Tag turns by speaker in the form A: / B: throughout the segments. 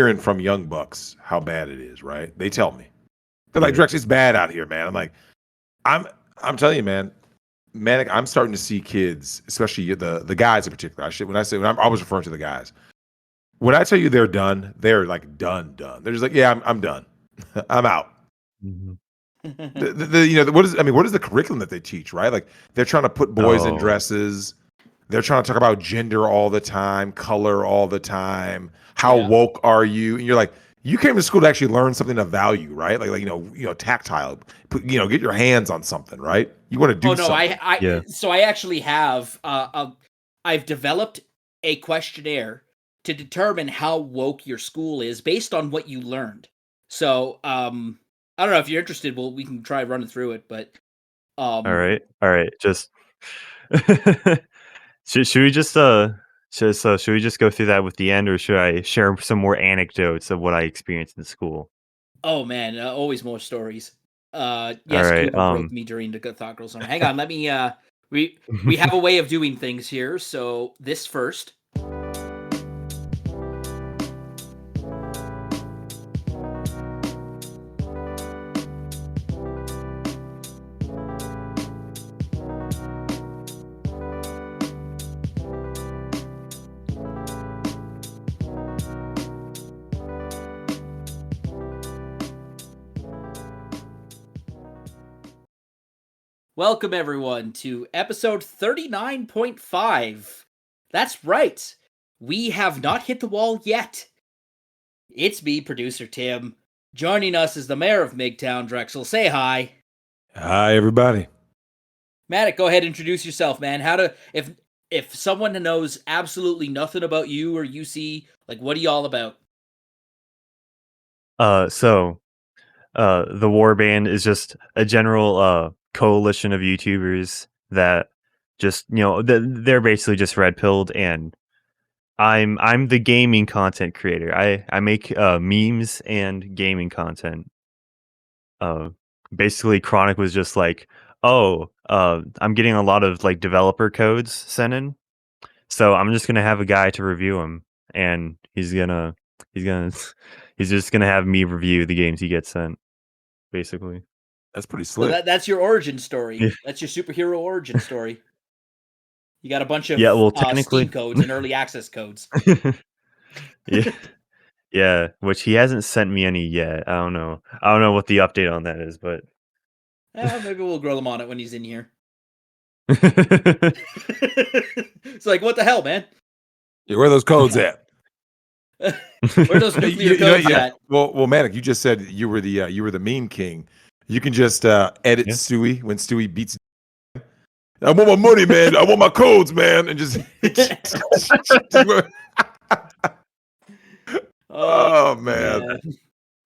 A: hearing from young bucks how bad it is, right? They tell me. They're like,
B: Yeah.
A: Drex, it's bad out here, man. I'm like, I'm telling you, man. Manic, I'm starting to see kids, especially the guys in particular. I was referring to the guys. When I tell you they're done, they're like done. They're just like, yeah, I'm done. I'm out.
B: Mhm.
A: What is the curriculum that they teach, right? Like they're trying to put boys in dresses. They're trying to talk about gender all the time, color all the time. How woke are you? And you're like, you came to school to actually learn something of value, right? Like tactile. Get your hands on something, right? You want to do something.
C: So I actually have I've developed a questionnaire to determine how woke your school is based on what you learned. So I don't know if you're interested. We can try running through it, but
B: all right. Just should we just should we just go through that with the end, or should I share some more anecdotes of what I experienced in school?
C: Oh man, always more stories. Yes,
B: right,
C: Cooper broke me during the Thought Girl Zone. Hang on, let me. We have a way of doing things here. So this first. Welcome, everyone, to episode 39.5. That's right. We have not hit the wall yet. It's me, producer Tim. Joining us is the mayor of Migtown, Drexel. Say hi.
A: Hi, everybody.
C: Manic, go ahead and introduce yourself, man. If someone knows absolutely nothing about you or UC, like, what are you all about?
B: The Warband is just a general coalition of YouTubers that just they're basically just red pilled, and I'm the gaming content creator. I make memes and gaming content. Basically, Chronic was just like, I'm getting a lot of like developer codes sent in, so I'm just gonna have a guy to review them, and he's just gonna have me review the games he gets sent. Basically,
A: that's pretty slick.
C: So that's your origin story. Yeah. That's your superhero origin story. You got a bunch of
B: technically
C: Steam codes and early access codes.
B: Yeah, which he hasn't sent me any yet. I don't know what the update on that is, but
C: maybe we'll grill him on it when he's in here. It's like, what the hell, man?
A: Yeah, where are those codes at?
C: Where are those nuclear codes at?
A: Well, Manic, you just said you were the meme king. You can just edit Stewie when Stewie beats. I want my money, man. I want my codes, man, and just. Oh man,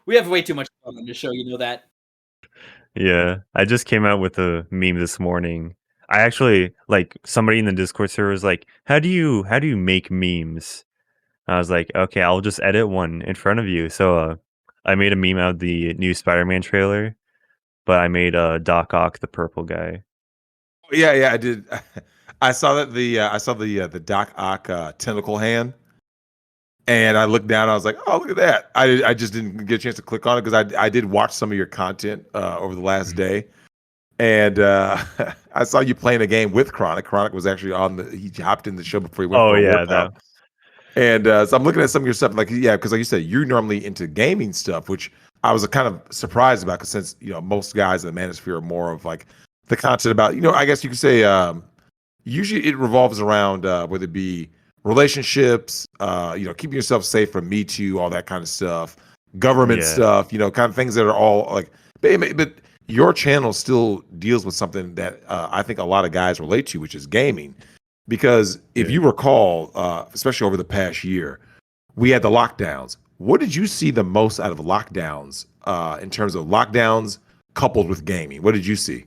C: we have way too much fun on this show. You know that.
B: Yeah, I just came out with a meme this morning. I actually somebody in the Discord server was like, "How do you make memes?" I was like, "Okay, I'll just edit one in front of you." So I made a meme out of the new Spider-Man trailer, but I made Doc Ock the purple guy.
A: Yeah, I did. I saw that the Doc Ock tentacle hand, and I looked down. I was like, "Oh, look at that!" I just didn't get a chance to click on it because I did watch some of your content over the last day, and I saw you playing a game with Chronic. Chronic was actually he hopped in the show before he went.
B: Oh yeah, that.
A: And so I'm looking at some of your stuff, because like you said, you're normally into gaming stuff, which I was kind of surprised about, because since most guys in the Manosphere are more of like the content about I guess you could say usually it revolves around whether it be relationships, keeping yourself safe from Me Too, all that kind of stuff, government stuff, kind of things that are all like, but your channel still deals with something that I think a lot of guys relate to, which is gaming. Because if you recall, especially over the past year, we had the lockdowns. What did you see the most out of lockdowns in terms of lockdowns coupled with gaming? What did you see?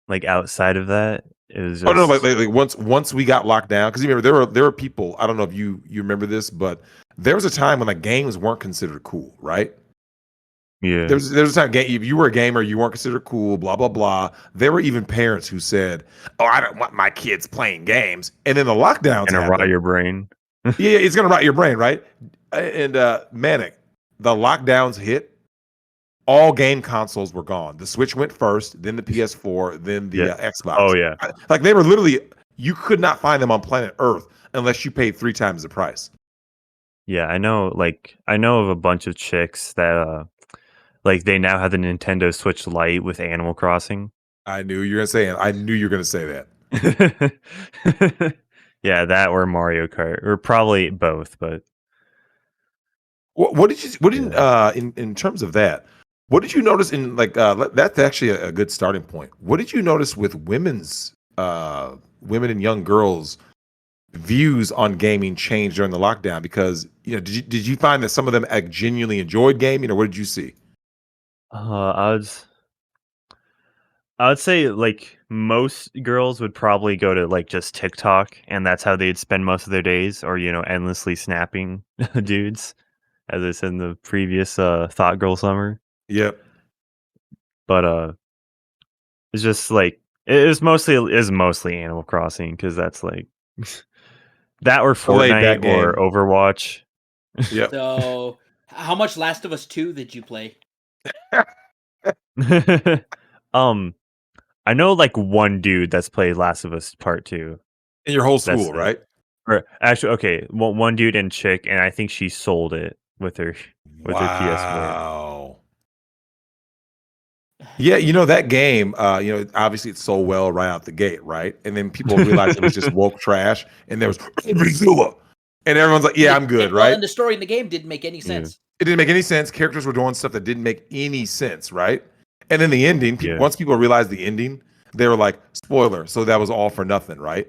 B: Like outside of that, it was just...
A: Oh no, like once we got locked down, because you remember there were people. I don't know if you remember this, but there was a time when like games weren't considered cool, right?
B: Yeah.
A: There's a time if you were a gamer, you weren't considered cool, blah blah blah. There were even parents who said, "Oh, I don't want my kids playing games." And then the lockdowns
B: gonna rot your brain.
A: Yeah, it's gonna rot your brain, right? And Manic, the lockdowns hit. All game consoles were gone. The Switch went first, then the PS4, then the
B: Yeah.
A: Xbox.
B: Oh yeah.
A: Like they were literally, you could not find them on planet Earth unless you paid 3 times the price.
B: Yeah, I know. Like, I know of a bunch of chicks that, like, they now have the Nintendo Switch Lite with Animal Crossing.
A: I knew you were gonna say it. I knew you were gonna say that.
B: Yeah, that or Mario Kart, or probably both. But
A: What did you? What did
B: yeah.
A: in terms of that? What did you notice in like that's actually a good starting point. What did you notice with women and young girls views on gaming change during the lockdown? Because did you find that some of them genuinely enjoyed gaming, or what did you see?
B: I would I would say like most girls would probably go to like just TikTok, and that's how they'd spend most of their days, or endlessly snapping dudes, as I said in the previous Thought Girl Summer.
A: Yep.
B: But it's just like it is mostly Animal Crossing, because that's like that, or
A: A laid
B: Fortnite,
A: back
B: or
A: game.
B: Overwatch.
A: Yep.
C: So, how much Last of Us 2 did you play?
B: um, I know like one dude that's played Last of Us Part Two.
A: In your whole
B: That's
A: school,
B: it.
A: right?
B: Or actually, okay, one dude and chick, and I think she sold it with her PS4.
A: Wow. Yeah, that game, obviously it's so well right out the gate, right? And then people realized it was just woke trash, and there was Zilla. And everyone's like, yeah, I'm good,
C: Well,
A: right?
C: and the story in the game didn't make any
B: Yeah,
C: sense.
A: It didn't make any sense. Characters were doing stuff that didn't make any sense, right? And then the ending,
B: yeah.
A: once people realized the ending, they were like, spoiler, so that was all for nothing, right?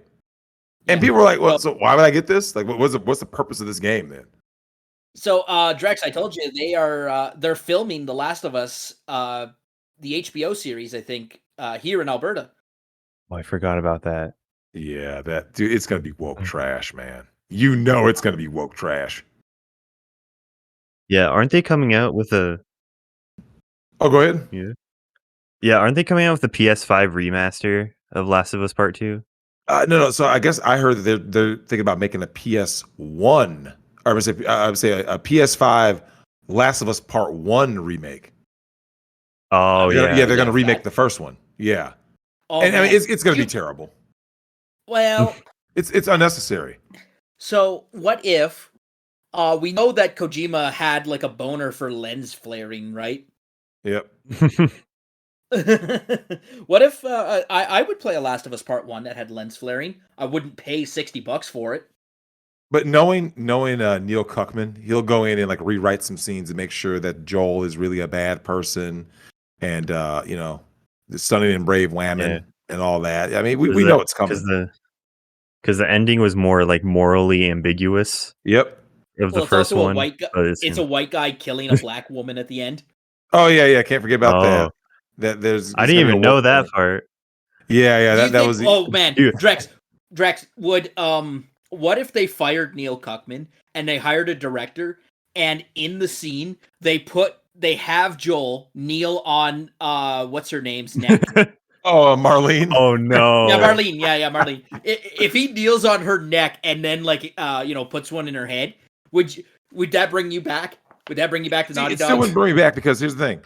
A: And
C: Yeah.
A: people were like, well,
C: Well,
A: so why would I get this? Like, what's the purpose of this game then?
C: so Drex, I told you they're filming The Last of Us, the HBO series, I think, here in Alberta.
B: Oh, I forgot about that.
A: Yeah, that dude, it's gonna be woke trash, man. You know it's gonna be woke trash.
B: Yeah, aren't they coming out with a
A: Oh, go ahead.
B: yeah? Yeah, aren't they coming out with the PS5 remaster of Last of Us Part Two?
A: No. So I guess I heard that they're thinking about making a PS1, or I would say a PS5 Last of Us Part One remake.
B: Oh
A: Yeah,
B: yeah,
A: they're gonna
C: Believe
A: remake
C: that.
A: the first one. Yeah,
C: Oh
A: and I mean
C: man,
A: it's gonna be
C: You-
A: terrible.
C: well,
A: It's unnecessary.
C: so what if we know that Kojima had like a boner for lens flaring, right?
A: Yep.
C: What if I would play a Last of Us Part 1 that had lens flaring? I wouldn't pay $60 for it.
A: But knowing Neil Cuckman, he'll go in and like rewrite some scenes and make sure that Joel is really a bad person, and the stunning and brave
B: yeah,
A: woman and all that. I mean, we,
B: because
A: we
B: the
A: know it's
B: because
A: coming.
B: the because the ending was more like morally ambiguous
A: Yep.
B: of the
C: Well, it's
B: first
C: also a
B: one,
C: white guy.
B: but
C: It's a white guy killing a black woman at the end.
A: Oh yeah. Can't forget about
B: oh,
A: that. That there's
B: I
A: it's
B: didn't
A: gonna be a
B: even know
A: woke
B: that
A: point.
B: part.
A: Yeah.
C: Do you
A: That
C: think?
A: was the.
C: Oh man,
B: Dude,
C: Drex would What if they fired Neil Cuckman and they hired a director, and in the scene they have Joel kneel on what's her name's neck?
A: Oh, Marlene.
B: oh
C: Yeah,
B: no.
C: Marlene. Yeah, Marlene. If he kneels on her neck and then like puts one in her head, would that bring you back? Would that bring you back to
A: See,
C: Naughty
A: it still
C: Dog?
A: wouldn't bring me back because here's the thing.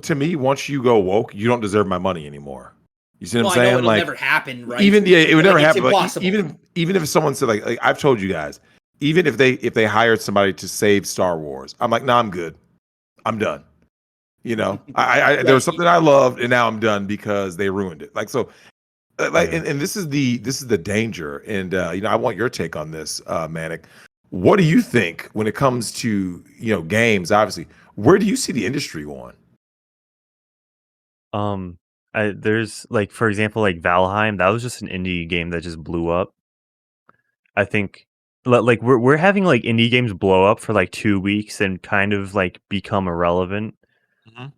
A: To me, once you go woke, you don't deserve my money anymore. You see what
C: Well,
A: I'm
C: I know
A: saying?
C: it'll
A: Like
C: never happen, right?
A: even it would
C: Like
A: never
C: it's
A: happen. But
C: impossible.
A: even if someone said like I've told you guys, even if they hired somebody to save Star Wars, I'm like, nah, I'm good. I'm done. I there
C: Yeah,
A: was something I loved, and now I'm done because they ruined it. Like so, like,
B: Yeah.
A: and this is the danger. And I want your take on this, Manic. What do you think when it comes to games? Obviously, where do you see the industry going?
B: Um, there's like, for example, like Valheim. That was just an indie game that just blew up. I think like we're having like indie games blow up for like 2 weeks and kind of like become irrelevant.
A: Mhm.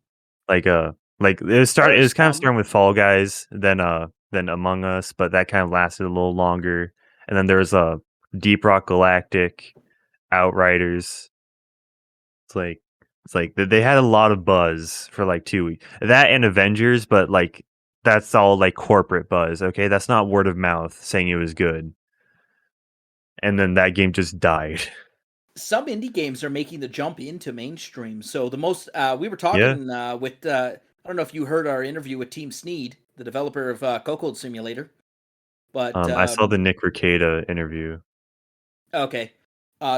B: Like it
C: there's
B: was kind of
C: some.
B: starting with Fall Guys, then Among Us, but that kind of lasted a little longer. And then there's Deep Rock Galactic, Outriders. It's like they had a lot of buzz for like 2 weeks. That and Avengers, but like that's all like corporate buzz. Okay, that's not word of mouth saying it was good. And then that game just died.
C: some indie games are making the jump into mainstream. So the most we were
B: Yeah.
C: talking with I don't know if you heard our interview with Team Sneed, the developer of Cocoa Simulator, but
B: I saw the Nick Ricada interview.
C: okay.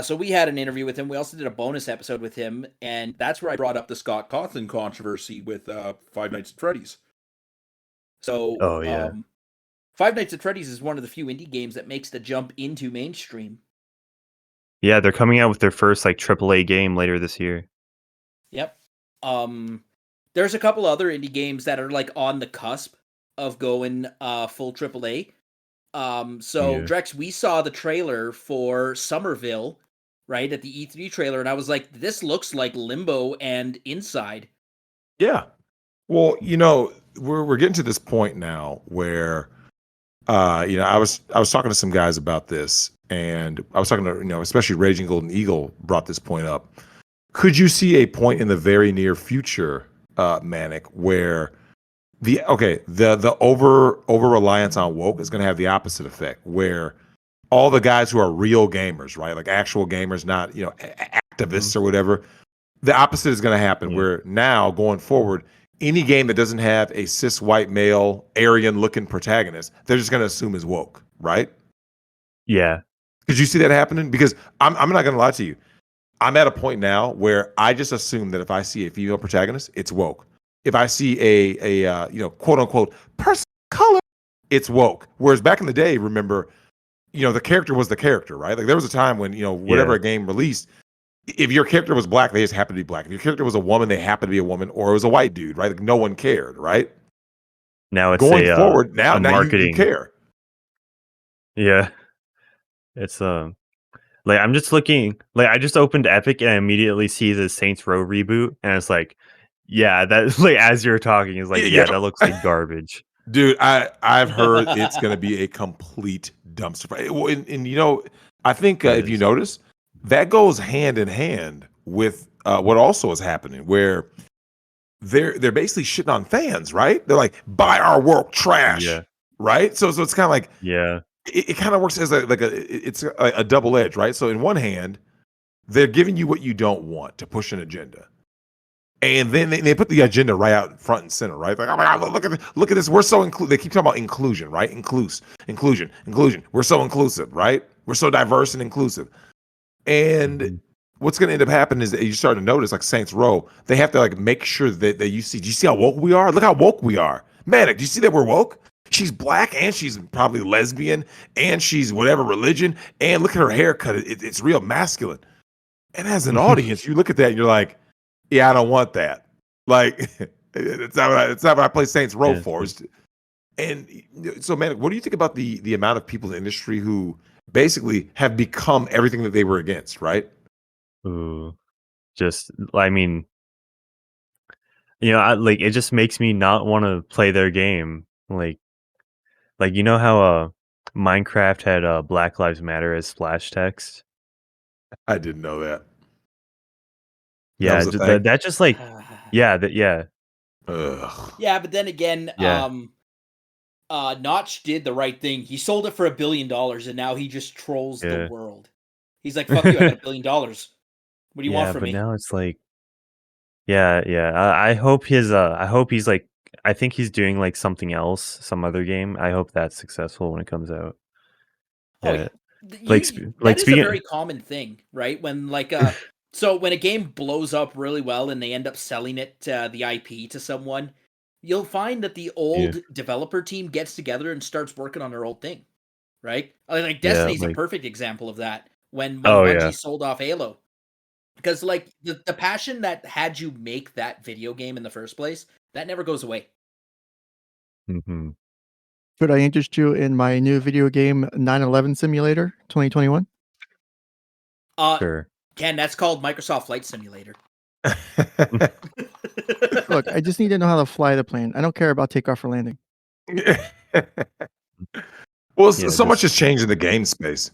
C: So we had an interview with him. We also did a bonus episode with him, and that's where I brought up the Scott Cawthon controversy with Five Nights at Freddy's. So,
B: Oh yeah.
C: Five Nights at Freddy's is one of the few indie games that makes the jump into mainstream.
B: Yeah, they're coming out with their first like AAA game later this year.
C: Yep. There's a couple other indie games that are like on the cusp of going full AAA. So
B: Yeah.
C: Drex, we saw the trailer for Somerville, right, at the E3 trailer, and I was like, this looks like Limbo and Inside.
A: Yeah. Well, we're getting to this point now where I was talking to some guys about this, and I was talking to, especially Raging Golden Eagle brought this point up. Could you see a point in the very near future, Manic, where the over reliance on woke is going to have the opposite effect, where all the guys who are real gamers, right, like actual gamers, not activists or whatever, the opposite is going to happen.
B: Yeah.
A: Where now going forward, any game that doesn't have a cis white male Aryan looking protagonist, they're just going to assume is woke, right?
B: Yeah.
A: Could you see that happening? Because I'm not going to lie to you. I'm at a point now where I just assume that if I see a female protagonist, it's woke. If I see a quote unquote person of color, it's woke. Whereas back in the day, remember, the character was the character, right? Like there was a time when, whatever a game released, if your character was black, they just happened to be black. If your character was a woman, they happened to be a woman, or it was a white dude, right? Like no one cared, right?
B: Now it's
A: Going forward, now
B: marketing.
A: you care.
B: Yeah. It's like I'm just looking, like I just opened Epic and I immediately see the Saints Row reboot, and it's like, yeah, that like as you're talking, is like, yeah, that looks like garbage.
A: Dude, I've heard it's going to be a complete dumpster fire. Well, and I think if you notice, that goes hand in hand with what also is happening, where they're basically shitting on fans, right? They're like, buy our work, trash, right? So it's kind of like, it kind of works as it's a double edge, right? So in one hand, they're giving you what you don't want to push an agenda. And then they put the agenda right out front and center, right? Like, oh my God, look at this. We're so They keep talking about inclusion, right? Inclusion. We're so inclusive, right? We're so diverse and inclusive. And what's going to end up happening is that you start to notice, like Saints Row, they have to like make sure that you see. Do you see how woke we are? Look how woke we are, Manic. Do you see that we're woke? She's black and she's probably lesbian and she's whatever religion. And look at her haircut. It's real masculine. And as an audience, you look at that and you're like, yeah, I don't want that. Like, it's not what I play Saints Row for. And so, man, what do you think about the amount of people in the industry who basically have become everything that they were against, right?
B: Ooh, I mean, like it just makes me not want to play their game. Like you know how Minecraft had Black Lives Matter as splash text?
A: I didn't know that.
B: Yeah, that just like yeah.
A: Ugh.
C: Yeah, but then again, Notch did the right thing. He sold it for $1 billion, and now he just trolls the world. He's like, "Fuck you! I got $1 billion. What do you want from me?"
B: Yeah, but now it's like, I hope he's like, I think he's doing like something else, some other game. I hope that's successful when it comes out.
C: Yeah.
B: That
C: is a very common thing, right? When so when a game blows up really well and they end up selling it the IP to someone, you'll find that the old developer team gets together and starts working on their old thing, right? Like Destiny's a perfect example of that. When Bungie sold off Halo, because like the passion that had you make that video game in the first place, that never goes away.
D: Could I interest you in my new video game 9/11 Simulator 2021?
B: Sure.
C: Ken, that's called Microsoft Flight Simulator.
D: Look, I just need to know how to fly the plane. I don't care about takeoff or landing.
A: Well, so much has changed in the game space.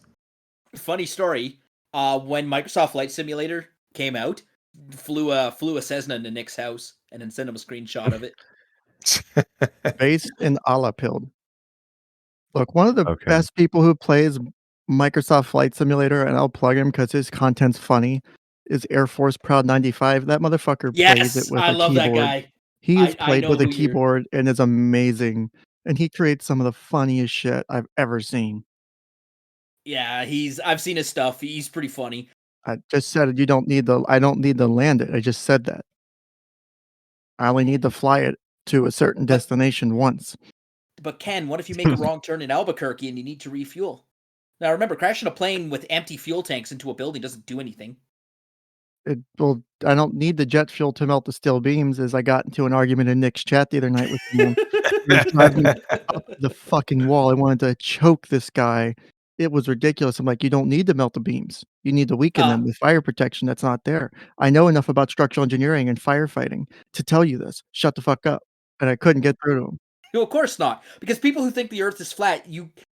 C: Funny story. When Microsoft Flight Simulator came out, flew a Cessna into Nick's house and then sent him a screenshot of it.
D: Based in Alapilde. Look, one of the best people who plays Microsoft Flight Simulator, and I'll plug him because his content's funny, is Air Force Proud 95. That motherfucker plays it
C: Yes,
D: with
C: I
D: a
C: love that
D: keyboard.
C: guy.
D: He has
C: I
D: played
C: know
D: with a
C: who you're.
D: keyboard and is amazing, and he creates some of the funniest shit I've ever seen.
C: Yeah, I've seen his stuff. He's pretty funny.
D: I just said I don't need to land it. I just said that. I only need to fly it to a certain
C: But-
D: destination once.
C: But Ken, what if you make a wrong turn in Albuquerque and you need to refuel? Now remember, crashing a plane with empty fuel tanks into a building doesn't do anything.
D: I don't need the jet fuel to melt the steel beams, as I got into an argument in Nick's chat the other night with someone. He was driving up the fucking wall. I wanted to choke this guy. It was ridiculous. I'm like, "You don't need to melt the beams. You need to weaken them with fire protection that's not there. I know enough about structural engineering and firefighting to tell you this. Shut the fuck up." And I couldn't get through to him.
C: No, of course not. Because people who think the Earth is flat,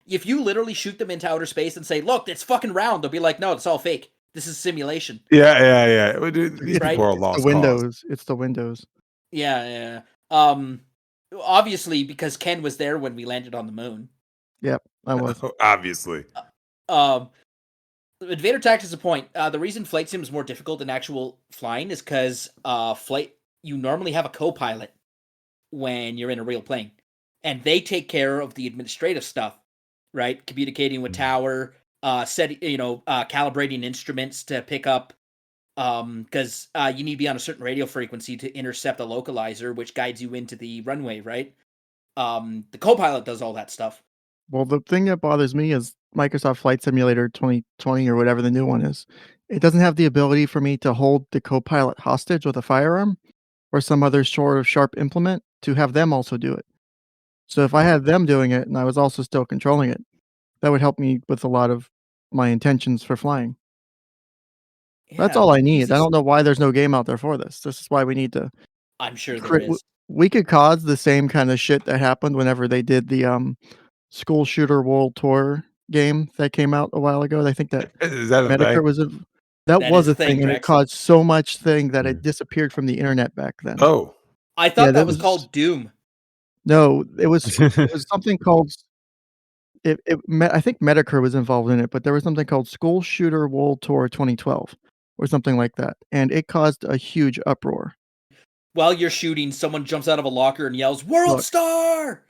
C: if you literally shoot them into outer space and say, "Look, it's fucking round," they'll be like, "No, it's all fake. This is simulation."
A: Yeah. Well, dude, these
C: Right?
A: people are
D: It's the
A: lost cause.
D: windows. It's the windows.
C: Yeah. Obviously, because Ken was there when we landed on the moon.
D: Yep, I was.
A: Obviously.
C: Invader Tax is a point. The reason flight sim is more difficult than actual flying is because you normally have a co-pilot when you're in a real plane, and they take care of the administrative stuff, right? Communicating with tower, calibrating instruments to pick up, because you need to be on a certain radio frequency to intercept a localizer, which guides you into the runway, right? The co-pilot does all that stuff.
D: Well, the thing that bothers me is Microsoft Flight Simulator 2020 or whatever the new one is. It doesn't have the ability for me to hold the co-pilot hostage with a firearm or some other sort of sharp implement to have them also do it. So if I had them doing it and I was also still controlling it, that would help me with a lot of my intentions for flying. That's all I need. I don't know why there's no game out there for this. This is why we need to.
C: I'm sure there is.
D: We could cause the same kind of shit that happened whenever they did the school shooter world tour game that came out a while ago. I think that
A: Is that a
D: Medicare
A: thing?
D: was
C: That
D: was
C: is
D: a thing, and it
C: Drexel.
D: caused so much thing that it disappeared from the internet back then.
A: Oh.
C: I thought
D: Yeah,
C: that was called Doom.
D: No, it was something called I think Medicare was involved in it, but there was something called School Shooter World Tour 2012 or something like that, and it caused a huge uproar.
C: While you're shooting, someone jumps out of a locker and yells, "World Star!"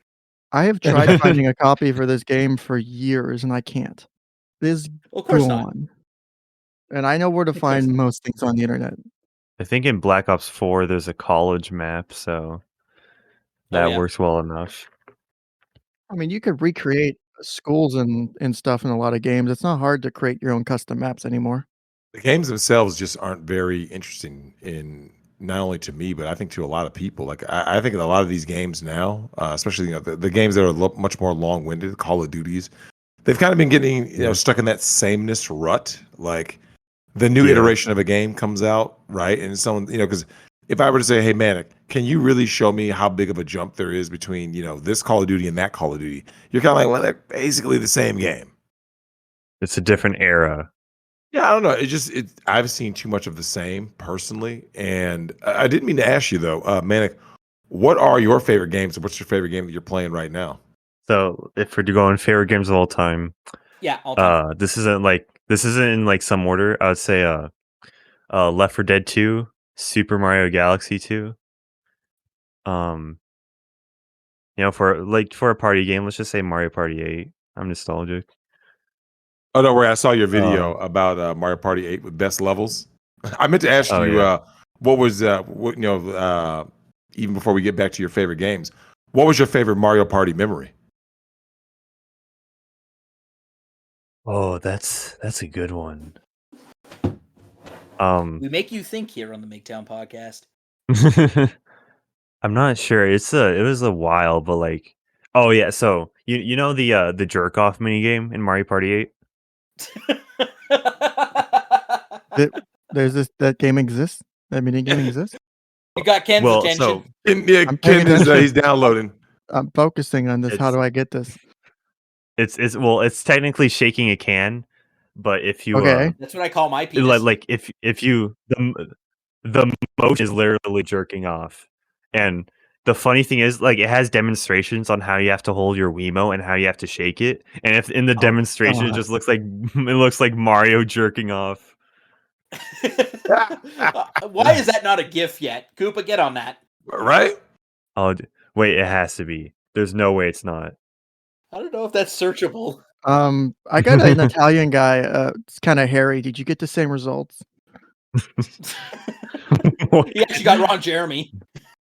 D: I have tried finding a copy for this game for years, and I can't. It is
C: Of course not.
D: gone. And I know where to find most things on the internet.
B: I think in Black Ops 4 there's a college map, so that works well enough.
D: I mean, you could recreate schools and stuff in a lot of games. It's not hard to create your own custom maps anymore.
A: The games themselves just aren't very interesting in not only to me, but I think to a lot of people. Like I think in a lot of these games now, especially the games that are much more long-winded, Call of Duties, they've kind of been getting stuck in that sameness rut. Like the new iteration of a game comes out, right? And someone, because if I were to say, "Hey, Manic, can you really show me how big of a jump there is between this Call of Duty and that Call of Duty?" You're kind of like, "Well, they're basically the same game."
B: It's a different era.
A: Yeah, I don't know. I've seen too much of the same personally, and I didn't mean to ask you though, Manic, what are your favorite games, and what's your favorite game that you're playing right now?
B: So if we're going favorite games of all time,
C: all time.
B: this isn't in like some order. I would say Left 4 Dead 2, Super Mario Galaxy 2. For a party game, let's just say Mario Party 8. I'm nostalgic.
A: Oh, no, where I saw your video about Mario Party 8 with best levels. I meant to ask you what was even before we get back to your favorite games, what was your favorite Mario Party memory?
B: Oh, that's a good one.
C: We make you think here on the Migtown podcast.
B: I'm not sure. It was a while, but like, oh yeah. So you know the jerk off mini game in Mario Party 8.
D: That game exists. That mini game exists.
C: You got Ken's attention.
B: So
A: Ken is he's downloading.
D: I'm focusing on this. How do I get this?
B: It's technically shaking a can, but if you
C: that's what I call my penis.
B: like if you the motion is literally jerking off, and the funny thing is, like, it has demonstrations on how you have to hold your Wiimote and how you have to shake it. And if in the demonstration, it
D: God.
B: just looks like Mario jerking off.
C: Why is that not a GIF yet? Koopa, get on that.
A: Right?
B: Oh, wait, it has to be. There's no way it's not.
C: I don't know if that's searchable.
D: I got an Italian guy. It's kind of hairy. Did you get the same results?
C: He actually got Ron Jeremy.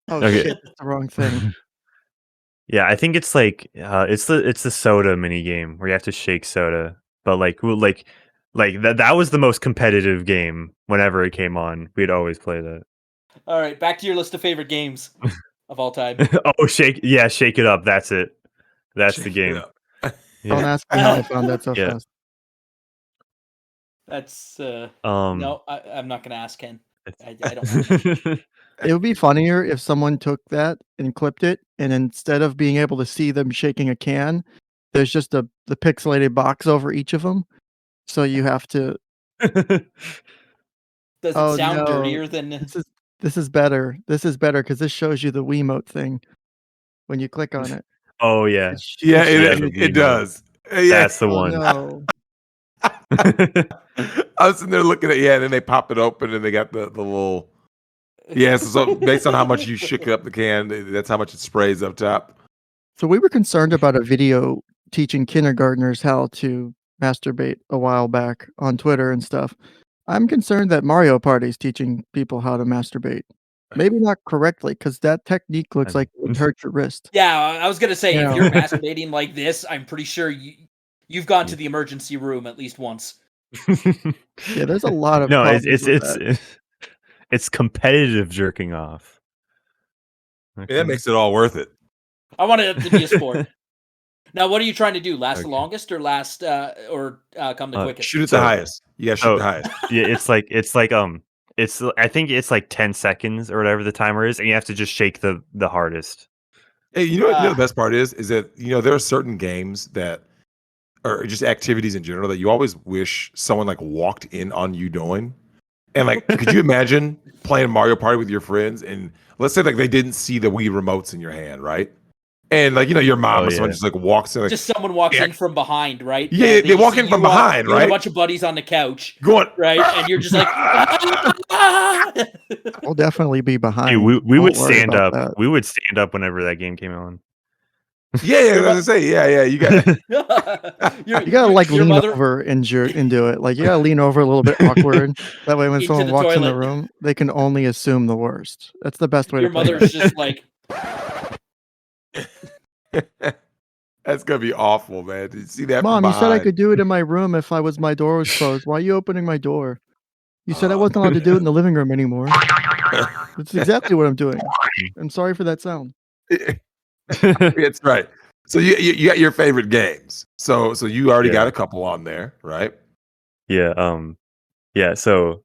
D: Oh
B: Okay.
D: shit, that's the wrong thing.
B: Yeah, I think it's like it's the soda mini game where you have to shake soda. But like that was the most competitive game whenever it came on. We'd always play that.
C: All right, back to your list of favorite games of all time.
B: Oh, shake it up. That's it. That's the
A: Shake it
B: game.
A: up.
D: Don't
B: Yeah.
D: ask me how I found that so
B: Yeah.
D: fast.
C: That's no, I'm not gonna ask Ken. I don't want
D: It would be funnier if someone took that and clipped it, and instead of being able to see them shaking a can, there's just the pixelated box over each of them. So you have to.
C: Does it
D: Oh
C: sound
D: no,
C: dirtier than
D: this is better. This is better because this shows you the Wiimote thing when you click on it.
B: Oh yeah.
A: Yeah,
B: Yeah,
A: it,
B: the
A: it
B: Wiimote.
A: does. Yeah.
B: That's the
D: Oh
B: one.
D: no.
A: I was sitting there looking at and then they pop it open and they got the little so based on how much you shook up the can, that's how much it sprays up top.
D: So we were concerned about a video teaching kindergartners how to masturbate a while back on Twitter and stuff. I'm concerned that Mario Party's teaching people how to masturbate. Maybe not correctly, because that technique looks like it would hurt your wrist.
C: Yeah, I was gonna say
D: Yeah.
C: if you're masturbating like this, I'm pretty sure you've gone to the emergency room at least once.
D: Yeah, there's a lot of
B: No,
D: problems with that.
B: it's competitive jerking off.
A: Yeah, that makes it all worth it.
C: I want it to be a sport. Now, what are you trying to do? Last the
B: Okay.
C: longest, or last, come the quickest?
A: Shoot at
B: So-
A: the highest. Yeah, shoot the highest.
B: Yeah, it's I think it's like 10 seconds or whatever the timer is, and you have to just shake the hardest.
A: Hey, you know the best part is that there are certain games that or just activities in general that you always wish someone like walked in on you doing. And like, could you imagine playing Mario Party with your friends and let's say like they didn't see the Wii remotes in your hand, right? And like your mom
B: Oh,
A: or someone
B: yeah.
A: just like walks in, like
C: Just someone walks in from behind, right?
A: Yeah, they walk in from behind,
C: you and
A: right?
C: a bunch of buddies on the couch,
A: going
C: right? And you're just like,
D: We'll definitely be behind.
B: Hey, we
D: Don't
B: would
D: worry
B: stand
D: about
B: up.
D: that.
B: We would stand up whenever that game came on.
A: yeah, I was gonna say, yeah, you got
D: You gotta like
C: your
D: lean
C: mother
D: over and do it. Like you gotta lean over a little bit awkward. That way, when
C: Into
D: someone
C: the
D: walks in the
C: toilet.
D: room, they can only assume the worst. That's the best way
C: your
D: to play
C: mother's
D: that.
C: just like,
A: that's gonna be awful, man. Did you see that?
D: Mom,
A: from
D: you said I
A: behind?
D: could do it in my room if my door was closed. Why are you opening my door? You said I wasn't allowed to do it in the living room anymore. That's exactly what I'm doing. I'm sorry for that sound.
A: It's right. So you got your favorite games. So you already
B: Yeah.
A: got a couple on there, right?
B: Yeah. Yeah. So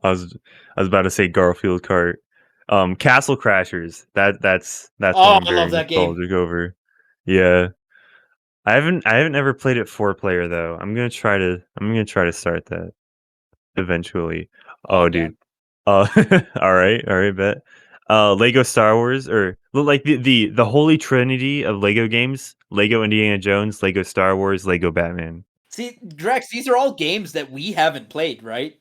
B: I was about to say Garfield Kart. Castle Crashers. That's
C: Oh,
B: what I'm
C: I
B: very
C: love that game.
B: nostalgic over. Yeah. I haven't ever played it 4-player though. I'm gonna try to start that eventually. Oh,
C: Okay.
B: dude. All right, bet. Lego Star Wars, or like the holy trinity of Lego games: Lego Indiana Jones, Lego Star Wars, Lego Batman.
C: See, Drex, these are all games that we haven't played, right?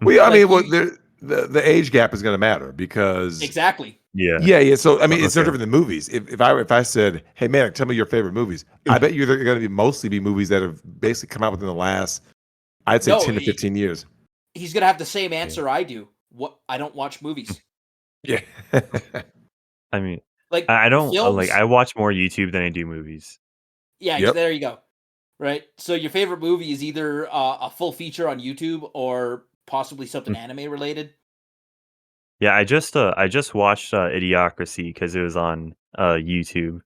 A: Well, I
C: Like,
A: mean, the age gap is going to matter because
C: Exactly.
B: Yeah.
A: yeah. So I mean, it's no
B: Okay.
A: different than movies. If I said, hey man, tell me your favorite movies, I bet you they're going to be mostly movies that have basically come out within the last, I'd say,
C: No,
A: 10 to 15 years.
C: He's gonna have the same answer I do. What? I don't watch movies.
A: Yeah.
B: I mean,
C: Like
B: I don't
C: films.
B: I watch more YouTube than I do movies.
C: Yeah,
A: Yep.
C: there you go. Right. So your favorite movie is either a full feature on YouTube or possibly something anime related.
B: Yeah, I just watched Idiocracy because it was on YouTube.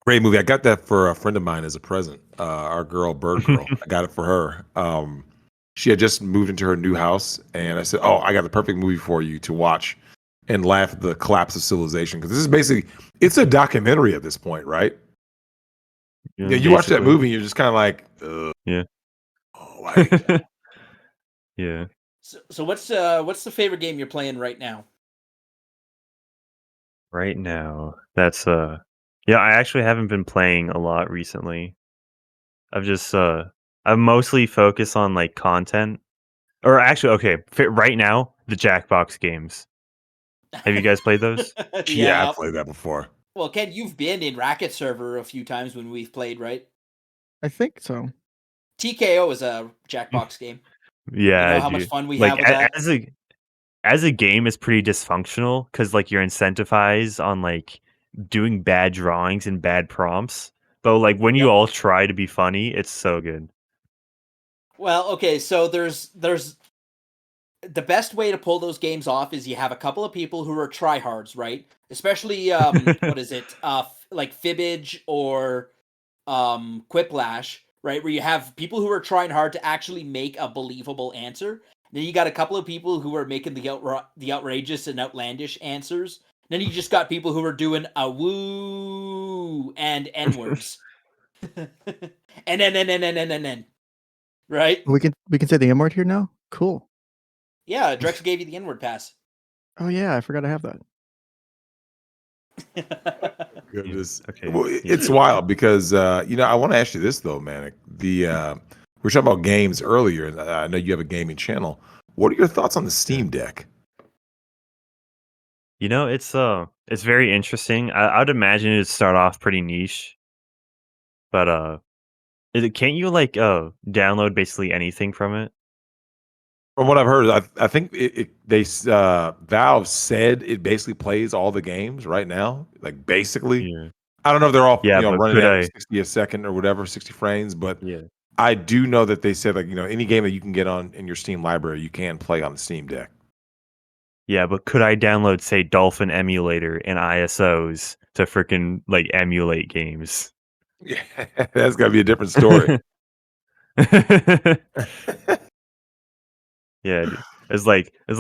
A: Great movie. I got that for a friend of mine as a present. Our girl, Bird Girl. I got it for her. She had just moved into her new house, and I said, "Oh, I got the perfect movie for you to watch and laugh at the collapse of civilization." Because this is basically it's a documentary at this point, right? Yeah, you watch that
B: basically.
A: movie, and you're just kind of like,
B: Yeah.
A: Oh, I,
B: Yeah.
C: So what's the favorite game you're playing right now?
B: Right now, that's yeah. I actually haven't been playing a lot recently. I've just I'm mostly focused on like content, or actually, okay, right now the Jackbox games. Have you guys played those?
A: Yeah, I
C: Yeah.
A: played that before.
C: Well, Ken, you've been in Racket Server a few times when we've played, right?
D: I think so.
C: TKO is a Jackbox game. You
B: Yeah,
C: know how much
B: dude.
C: fun we
B: Like
C: have with that?
B: as a game, it's pretty dysfunctional because like you're incentivized on like doing bad drawings and bad prompts. But like when you
C: Yep.
B: all try to be funny, it's so good.
C: Well, okay, so there's the best way to pull those games off is you have a couple of people who are tryhards, right? Especially what is it? Like Fibbage or Quiplash, right? Where you have people who are trying hard to actually make a believable answer. Then you got a couple of people who are making the outrageous and outlandish answers. Then you just got people who are doing a woo and N words. and then, right?
D: We can say the M word here now. Cool.
C: Yeah, Drexel gave you the N word pass.
D: Oh yeah, I forgot I have that.
B: Yeah.
A: Goodness.
B: Okay.
A: Well,
B: Yeah.
A: it's wild because I want to ask you this though, Manic. We were talking about games earlier, and I know you have a gaming channel. What are your thoughts on the Steam Deck?
B: You know, it's very interesting. I'd imagine it'd start off pretty niche, but can't you like download basically anything from it?
A: From what I've heard, I think Valve said it basically plays all the games right now, like basically.
B: Yeah.
A: I don't know if they're all
B: Yeah, but
A: running
B: could
A: at
B: I?
A: 60 a second or whatever, 60 frames, but
B: Yeah.
A: I do know that they said like any game that you can get on in your Steam library, you can play on the Steam Deck.
B: Yeah, but could I download, say, Dolphin Emulator and ISOs to freaking like emulate games?
A: Yeah, that's got to be a different story.
B: Yeah, dude. It's like if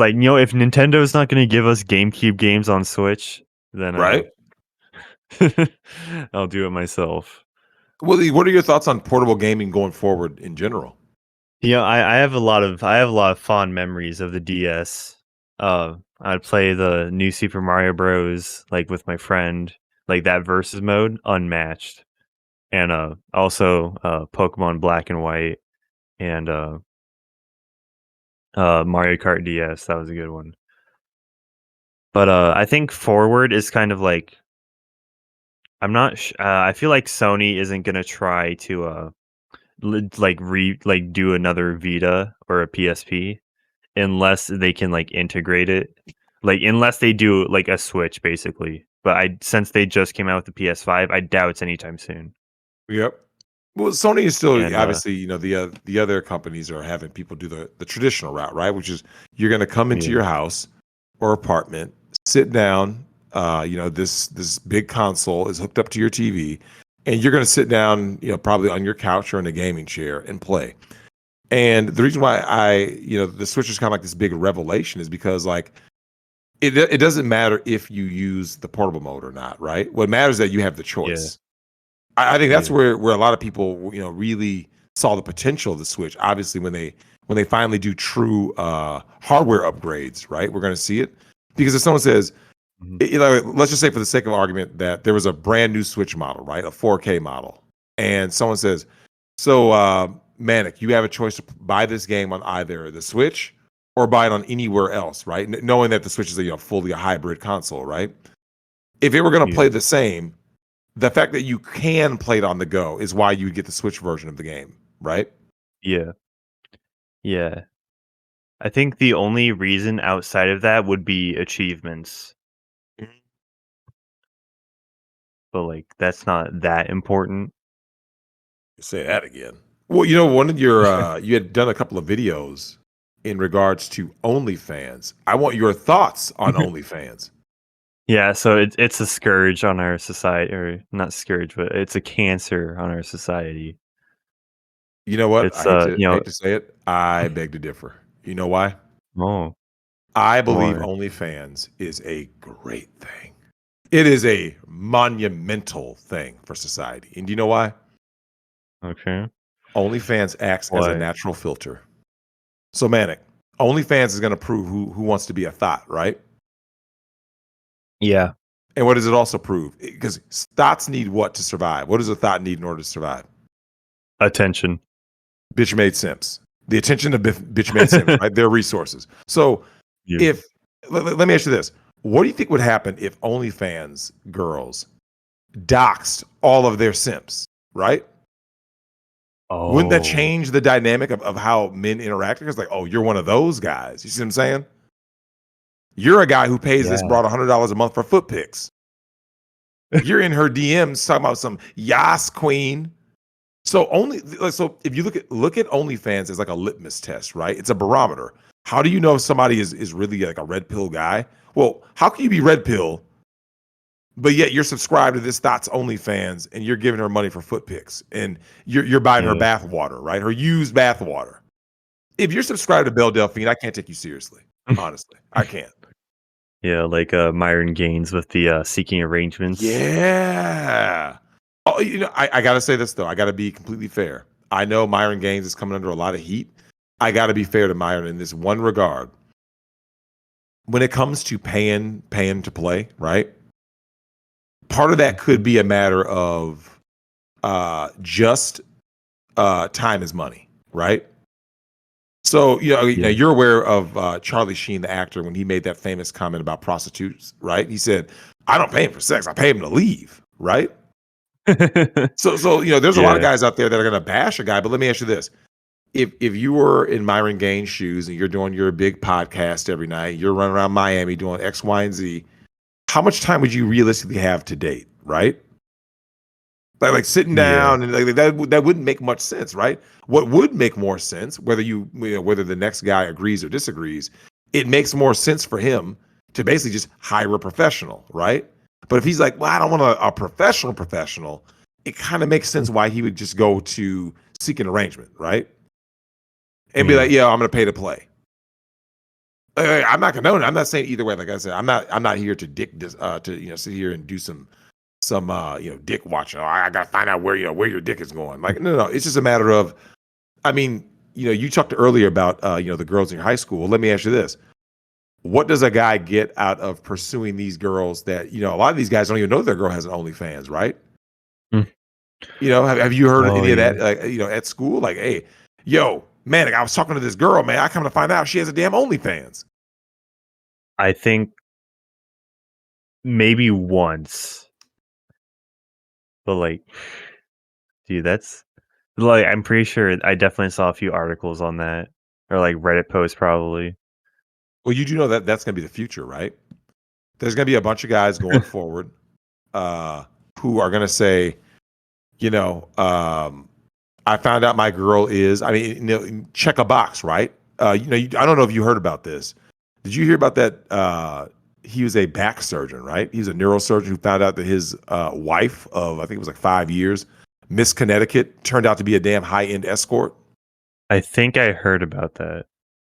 B: Nintendo's not going to give us GameCube games on Switch, then
A: Right?
B: I'll do it myself.
A: Well, what are your thoughts on portable gaming going forward in general?
B: Yeah, I have a lot of fond memories of the DS. I'd play the new Super Mario Bros. Like with my friend, like that versus mode, unmatched, and also Pokemon Black and White and Mario Kart DS. That was a good one. But I think forward is kind of like I'm not. I feel like Sony isn't gonna try to do another Vita or a PSP unless they can like integrate it, like unless they do like a Switch basically. But since they just came out with the PS5, I doubt it's anytime soon.
A: Yep. Well, Sony is still
B: And
A: obviously, the other companies are having people do the traditional route, right? Which is you're going to come into
B: yeah,
A: your house or apartment, sit down. This big console is hooked up to your TV, and you're going to sit down, probably on your couch or in a gaming chair and play. And the reason why the Switch is kind of like this big revelation is because like it doesn't matter if you use the portable mode or not, right? What matters is that you have the
B: yeah,
A: choice. I think that's
B: yeah,
A: where a lot of people really saw the potential of the Switch. Obviously, when they finally do true hardware upgrades, right? We're going to see it because if someone says,
B: mhm,
A: let's just say for the sake of argument that there was a brand new Switch model, right, a 4K model, and someone says, "So, Manic, you have a choice to buy this game on either the Switch or buy it on anywhere else, right? Knowing that the Switch is fully a hybrid console, right? If it were going to
B: yeah,
A: play the same." The fact that you can play it on the go is why you would get the Switch version of the game, right?
B: yeah, yeah. I think the only reason outside of that would be achievements, but like that's not that important.
A: Say that again. Well, one of your you had done a couple of videos in regards to OnlyFans. I want your thoughts on OnlyFans.
B: Yeah, so it's a scourge on our society, or not scourge, but it's a cancer on our society.
A: You know what?
B: It's
A: I hate to say it. I beg to differ. You know why?
B: oh,
A: I believe
B: why?
A: OnlyFans is a great thing. It is a monumental thing for society. And do you know why?
B: Okay.
A: OnlyFans acts as a
B: Why?
A: natural filter. So Manic, OnlyFans is going to prove who wants to be a thought, right?
B: Yeah.
A: And what does it also prove? Because thoughts need what to survive? What does a thought need in order to survive?
B: Attention.
A: Bitch made Sims. The attention of bitch made Sims, right? Their resources. So
B: Yeah.
A: if let me ask you this: what do you think would happen if OnlyFans girls doxed all of their Sims? Right? Wouldn't that
B: Oh,
A: change the dynamic of how men interact? Because like, oh, you're one of those guys. You see what I'm saying? You're a guy who pays this
B: yeah.
A: broad $100 a month for foot pics. You're in her DMs talking about some Yas queen. So if you look at OnlyFans as like a litmus test, right? It's a barometer. How do you know if somebody is really like a red pill guy? Well, how can you be red pill, but yet you're subscribed to this Thots OnlyFans and you're giving her money for foot pics and you're buying her
B: Yeah.
A: bath water, right? Her used bath water. If you're subscribed to Belle Delphine, I can't take you seriously. Honestly, I can't.
B: Yeah, like Myron Gaines with the seeking arrangements.
A: Yeah. Oh, I got to say this, though. I got to be completely fair. I know Myron Gaines is coming under a lot of heat. I got to be fair to Myron in this one regard. When it comes to paying to play, right? Part of that could be a matter of just time is money, right? So,
B: Yeah.
A: you're aware of Charlie Sheen, the actor, when he made that famous comment about prostitutes, right? He said, I don't pay him for sex. I pay him to leave, right? So there's a lot of
B: Yeah.
A: guys out there that are going to bash a guy. But let me ask you this. If you were in Myron Gaines' shoes and you're doing your big podcast every night, you're running around Miami doing X, Y, and Z, how much time would you realistically have to date, right? Like sitting
B: Yeah.
A: down and like that wouldn't make much sense, right? What would make more sense, whether whether the next guy agrees or disagrees, it makes more sense for him to basically just hire a professional, right? But if he's like, well, I don't want a professional, it kind of makes sense why he would just go to seek an arrangement, right? And be
B: Yeah.
A: like, yeah, I'm gonna pay to play. I'm not condoning. I'm not saying either way. Like I said, I'm not here to sit here and do some dick watching. Oh, I gotta find out where your dick is going. Like, no. It's just a matter of, I mean, you talked earlier about the girls in your high school. Let me ask you this: what does a guy get out of pursuing these girls that a lot of these guys don't even know their girl has an OnlyFans, right?
B: Mm.
A: Have you heard
B: Oh,
A: any of
B: yeah.
A: that? Like, at school, like, hey, yo, man, I was talking to this girl, man. I come to find out she has a damn OnlyFans.
B: I think maybe once, but like, dude, that's like I'm pretty sure I definitely saw a few articles on that or like Reddit posts probably.
A: Well, you do know that that's going to be the future, right? There's going to be a bunch of guys going forward who are going to say, I found out my girl is, check a box, right? I don't know if you heard about this. Did you hear about that? He was a back surgeon, right? He's a neurosurgeon who found out that his wife of, I think it was like 5 years, Miss Connecticut, turned out to be a damn high-end escort.
B: I think I heard about that.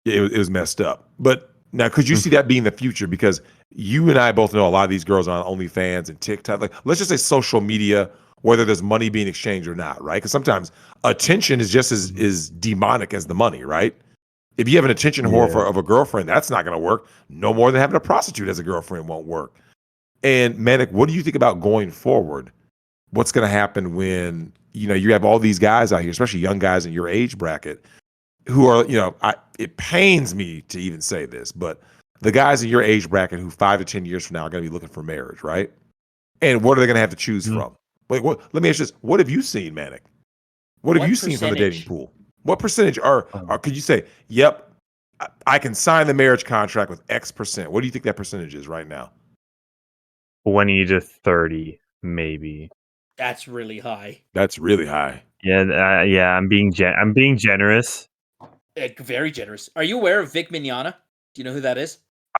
A: Yeah, it was messed up. But now, could you
B: Mm.
A: see that being the future? Because you and I both know a lot of these girls are on OnlyFans and TikTok. Like, let's just say social media, whether there's money being exchanged or not, right? Because sometimes attention is just as demonic as the money, right? If you have an attention whore
B: Yeah.
A: of a girlfriend, that's not going to work. No more than having a prostitute as a girlfriend won't work. And Manic, what do you think about going forward? What's going to happen when you have all these guys out here, especially young guys in your age bracket, who are, it pains me to even say this, but the guys in your age bracket who 5 to 10 years from now are going to be looking for marriage, right? And what are they going to have to choose
B: Mm.
A: from? Wait, let me ask you this. What have you seen, Manic? What have
C: What
A: you seen from the dating
C: percentage?
A: pool? What percentage are could you say, yep, I can sign the marriage contract with X percent? What do you think that percentage is right now?
B: 20 to 30 maybe.
C: That's really high.
A: That's really high.
B: Yeah, yeah, I'm being generous.
C: Very generous. Are you aware of Vic Mignogna? Do you know who that is?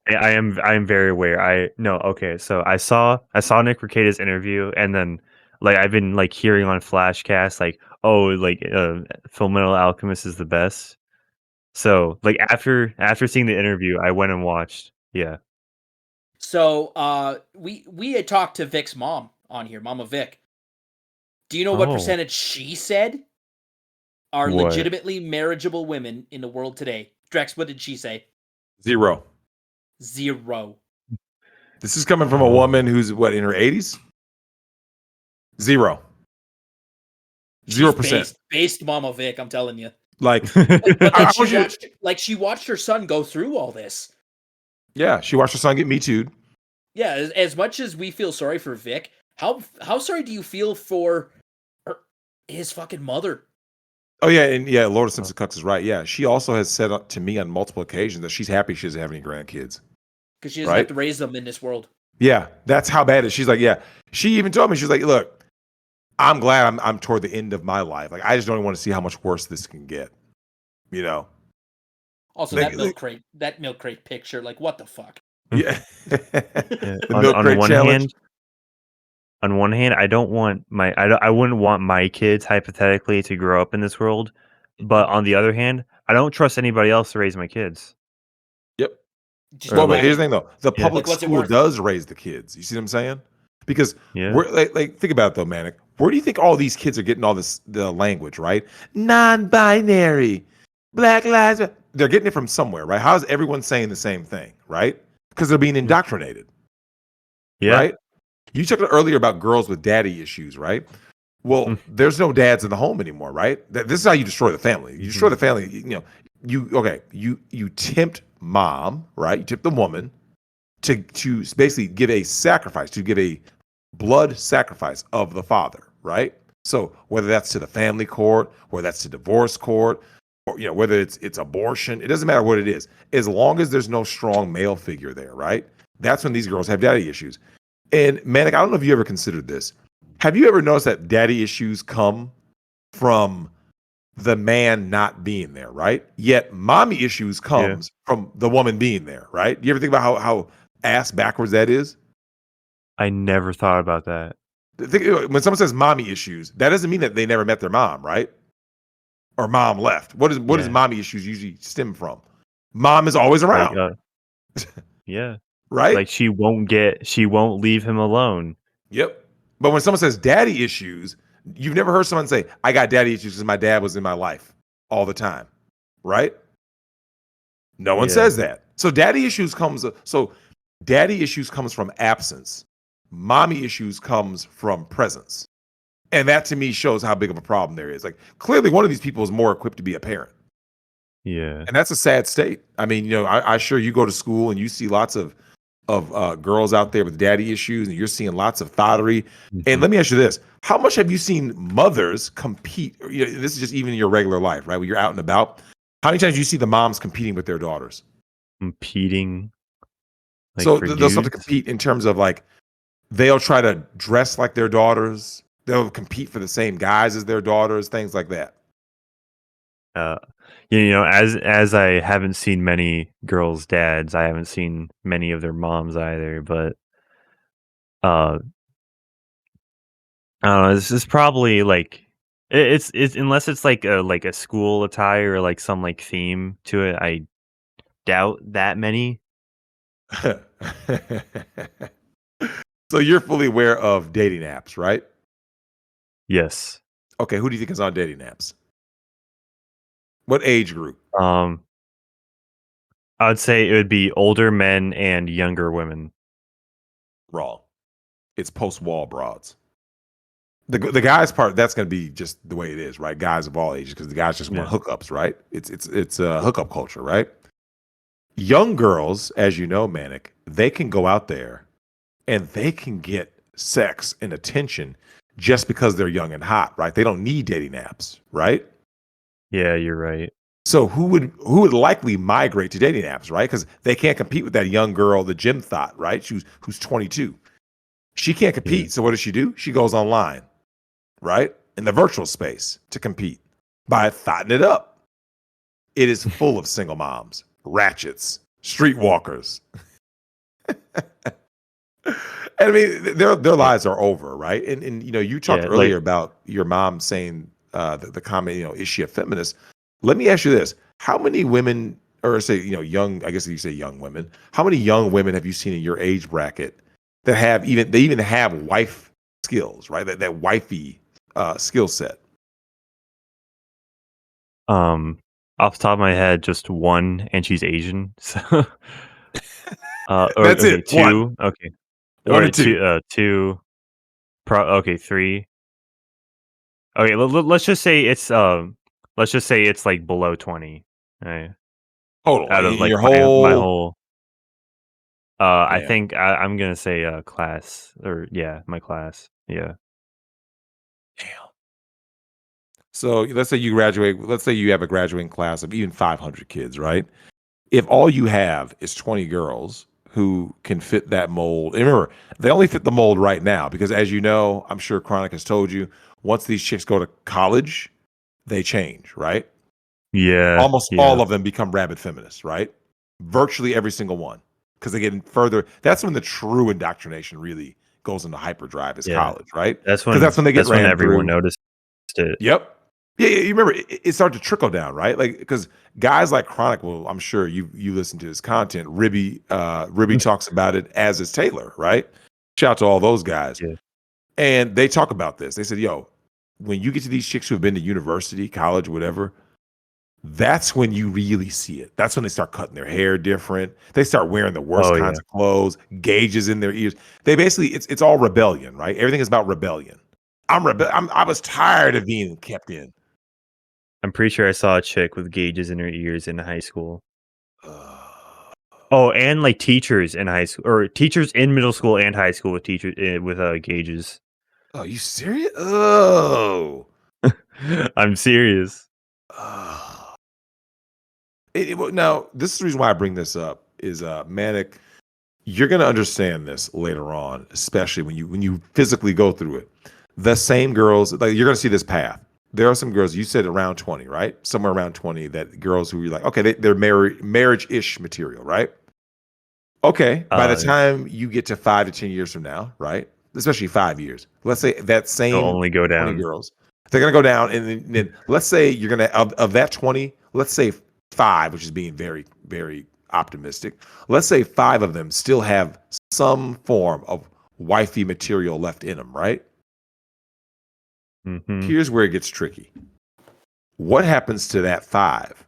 B: I am very aware. Okay, so I saw Nick Rekieta's interview, and then like I've been like hearing on Flashcast like, oh, like Full Metal Alchemist is the best. So like after seeing the interview, I went and watched. Yeah.
C: So we had talked to Vic's mom on here, Mama Vic. Do you know what
B: Oh,
C: percentage she said are
B: what?
C: legitimately marriageable women in the world today? Drex, what did she say?
A: 0.
C: 0.
A: This is coming from a woman who's what, in her 80s? 0%.
C: Based Mama Vic, I'm telling you.
A: Like,
C: But then
A: I
C: she
A: want you to-
C: watched, she watched her son go through all this.
A: yeah, she watched her son get Me Too'd.
C: Yeah, as much as we feel sorry for Vic, how sorry do you feel for his fucking mother?
A: Oh yeah, and yeah, Laura Simpson Cucks is right. Yeah, she also has said to me on multiple occasions that she's happy she doesn't have any grandkids.
C: Because she doesn't have to raise them in this world.
A: Yeah, that's how bad it is. She's like, yeah. She even told me, she's like, look, I'm glad I'm toward the end of my life. Like, I just don't want to see how much worse this can get. You know.
C: Also,
A: Like,
C: that milk crate picture, like, what the fuck?
A: Yeah.
B: Yeah.
A: The milk crate challenge.
B: On one hand, I wouldn't want my kids hypothetically to grow up in this world, but on the other hand, I don't trust anybody else to raise my kids.
A: Yep.
C: Just
A: Well, but
B: like-
A: here's the thing though: the
B: Yeah.
A: public
C: Like, what's it
A: school
C: worth?
A: does raise the kids. You see what I'm saying? Because
B: Yeah.
A: we're like think about it though, Manic. Where do you think all these kids are getting all the language, right? Non-binary, Black Lives Matter. They're getting it from somewhere, right? How is everyone saying the same thing, right? Because they're being indoctrinated,
B: Yeah.
A: right? You talked earlier about girls with daddy issues, right? Well, there's no dads in the home anymore, right? This is how you destroy the family. You destroy the family. You tempt mom, right? You tempt the woman to basically give a sacrifice, to give a blood sacrifice of the father, right? So whether that's to the family court, whether that's to divorce court, or whether it's abortion, it doesn't matter what it is. As long as there's no strong male figure there, right? That's when these girls have daddy issues. And Manic, I don't know if you ever considered this. Have you ever noticed that daddy issues come from the man not being there, right? Yet mommy issues comes from the woman being there, right? You ever think about how ass backwards that is?
B: I never thought about that.
A: When someone says mommy issues, that doesn't mean that they never met their mom, right? Or mom left. What does mommy issues usually stem from? Mom is always around.
B: Yeah.
A: Right?
B: Like she won't leave him alone.
A: Yep. But when someone says daddy issues, you've never heard someone say, I got daddy issues because my dad was in my life all the time. Right? No one says that. So daddy issues comes from absence. Mommy issues comes from presence. And that to me shows how big of a problem there is. Like clearly one of these people is more equipped to be a parent.
B: Yeah.
A: And that's a sad state. I mean, I sure you go to school and you see lots of girls out there with daddy issues, and you're seeing lots of thottery. And let me ask you this: how much have you seen mothers compete? This is just even in your regular life, right? When you're out and about, how many times do you see the moms competing with their daughters?
B: Competing. Like
A: So
B: for
A: they'll start to
B: dudes?
A: compete in terms of like they'll try to dress like their daughters. They'll compete for the same guys as their daughters, things like that.
B: As I haven't seen many girls' dads, I haven't seen many of their moms either. But I don't know. This is probably like it's unless it's like a school attire or like some like theme to it. I doubt that many.
A: So you're fully aware of dating apps, right?
B: Yes.
A: Okay, who do you think is on dating apps? What age group?
B: I would say it would be older men and younger women.
A: Wrong. It's post-wall broads. The guys part, that's going to be just the way it is, right? Guys of all ages, because the guys just want hookups, right? It's a hookup culture, right? Young girls, as you know, Manic, they can go out there and they can get sex and attention just because they're young and hot, right? They don't need dating apps, right?
B: Yeah, you're right.
A: So who would likely migrate to dating apps, right? Because they can't compete with that young girl, the gym thought, right? Who's 22. She can't compete.
B: Yeah.
A: So what does she do? She goes online, right? In the virtual space to compete by thotting it up. It is full of single moms, ratchets, streetwalkers. I mean, their lives are over, right? And you talked earlier about your mom saying the comment, is she a feminist? Let me ask you this: how many women, or say young, I guess you say young women, how many young women have you seen in your age bracket that have even have wife skills, right? That wifey skill set.
B: Off the top of my head, just one, and she's Asian. So
A: That's
B: Okay,
A: it. One.
B: 2. Okay.
A: One
B: Or
A: and two.
B: 2. Okay, 3. Okay, let's just say it's like below 20. Right?
A: Total.
B: Out of
A: In
B: like
A: your
B: my
A: whole.
B: whole I
A: Damn.
B: think I'm gonna say class, or yeah, my class. Yeah.
A: Damn. So let's say you graduate. Let's say you have a graduating class of even 500 kids, right? If all you have is 20 girls who can fit that mold, and remember, they only fit the mold right now because, as you know, I'm sure Chronic has told you, once these chicks go to college, they change, right?
B: Yeah.
A: Almost
B: Yeah.
A: all of them become rabid feminists, right? Virtually every single one, because they get further. That's when the true indoctrination really goes into hyperdrive is
B: Yeah.
A: college, right?
B: That's
A: Because that's when they get
B: when
A: ran
B: everyone
A: through.
B: noticed it.
A: Yep. Yeah, you remember it started to trickle down, right? Like because guys like Chronic will, I'm sure you listen to his content. Ribby talks about it, as is Taylor, right? Shout out to all those guys.
B: Yeah.
A: And they talk about this. They said, yo, when you get to these chicks who have been to university, college, whatever, that's when you really see it. That's when they start cutting their hair different. They start wearing the worst
B: Oh
A: kinds
B: yeah.
A: of clothes, gauges in their ears. They basically, it's all rebellion, right? Everything is about rebellion. I was tired of being kept in.
B: I'm pretty sure I saw a chick with gauges in her ears in high school.
A: Uh,
B: Oh, and like teachers in high school, or teachers in middle school and high school with teachers with gauges.
A: Oh, you serious? Oh.
B: I'm serious.
A: Oh. Now, this is the reason why I bring this up is Manic, you're going to understand this later on, especially when you physically go through it. The same girls, like you're going to see this path. There are some girls, you said around 20, right? Somewhere around 20, that girls who you're like, okay, they're marriage-ish material, right? Okay, by the
B: Uh,
A: time you get to 5 to 10 years from now, right? Especially 5 years. Let's say that
B: It'll
A: same
B: only go
A: 20
B: down.
A: girls, they're going to go down, and then let's say you're going to of that 20, let's say 5, which is being very very optimistic. Let's say 5 of them still have some form of wifey material left in them, right?
B: Mm-hmm.
A: Here's where it gets tricky. What happens to that 5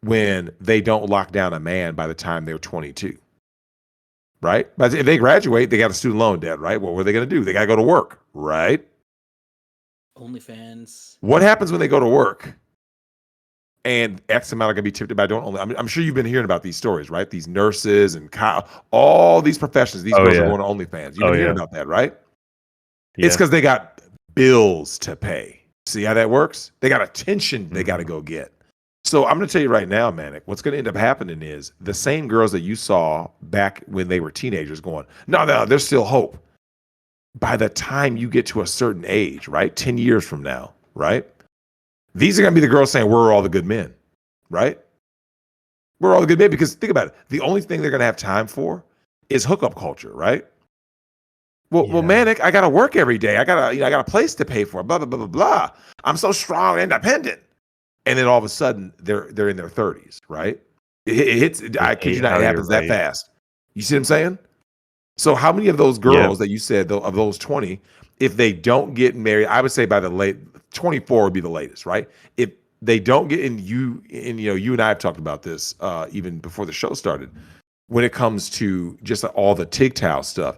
A: when they don't lock down a man by the time they're 22? Right? But if they graduate, they got a student loan debt, right? What were they going to do? They got to go to work, right?
C: OnlyFans.
A: What happens when they go to work and X amount are going to be tipped by don't only? I'm sure you've been hearing about these stories, right? These nurses and all these professions, these
B: Oh
A: girls are
B: yeah.
A: going to OnlyFans. You've
B: Oh
A: been hearing
B: yeah.
A: about that, right?
B: Yeah.
A: It's because they got bills to pay. See how that works? They got attention they got to go get. So I'm going to tell you right now, Manic, what's going to end up happening is the same girls that you saw back when they were teenagers going, no, there's still hope. By the time you get to a certain age, right? 10 years from now, right? These are going to be the girls saying, we're all the good men, right? We're all the good men, because think about it. The only thing they're going to have time for is hookup culture, right? Well, Manic, I got to work every day. I got a place to pay for, blah, blah, blah, blah, blah. I'm so strong and independent. And then all of a sudden they're in their 30s, right? It hits, I kid you not, it happens that fast. You see what I'm saying? So how many of those girls that you said, of those 20, if they don't get married, I would say by the late 24 would be the latest, right? If they don't get you and I have talked about this even before the show started, when it comes to just all the TGTOW stuff,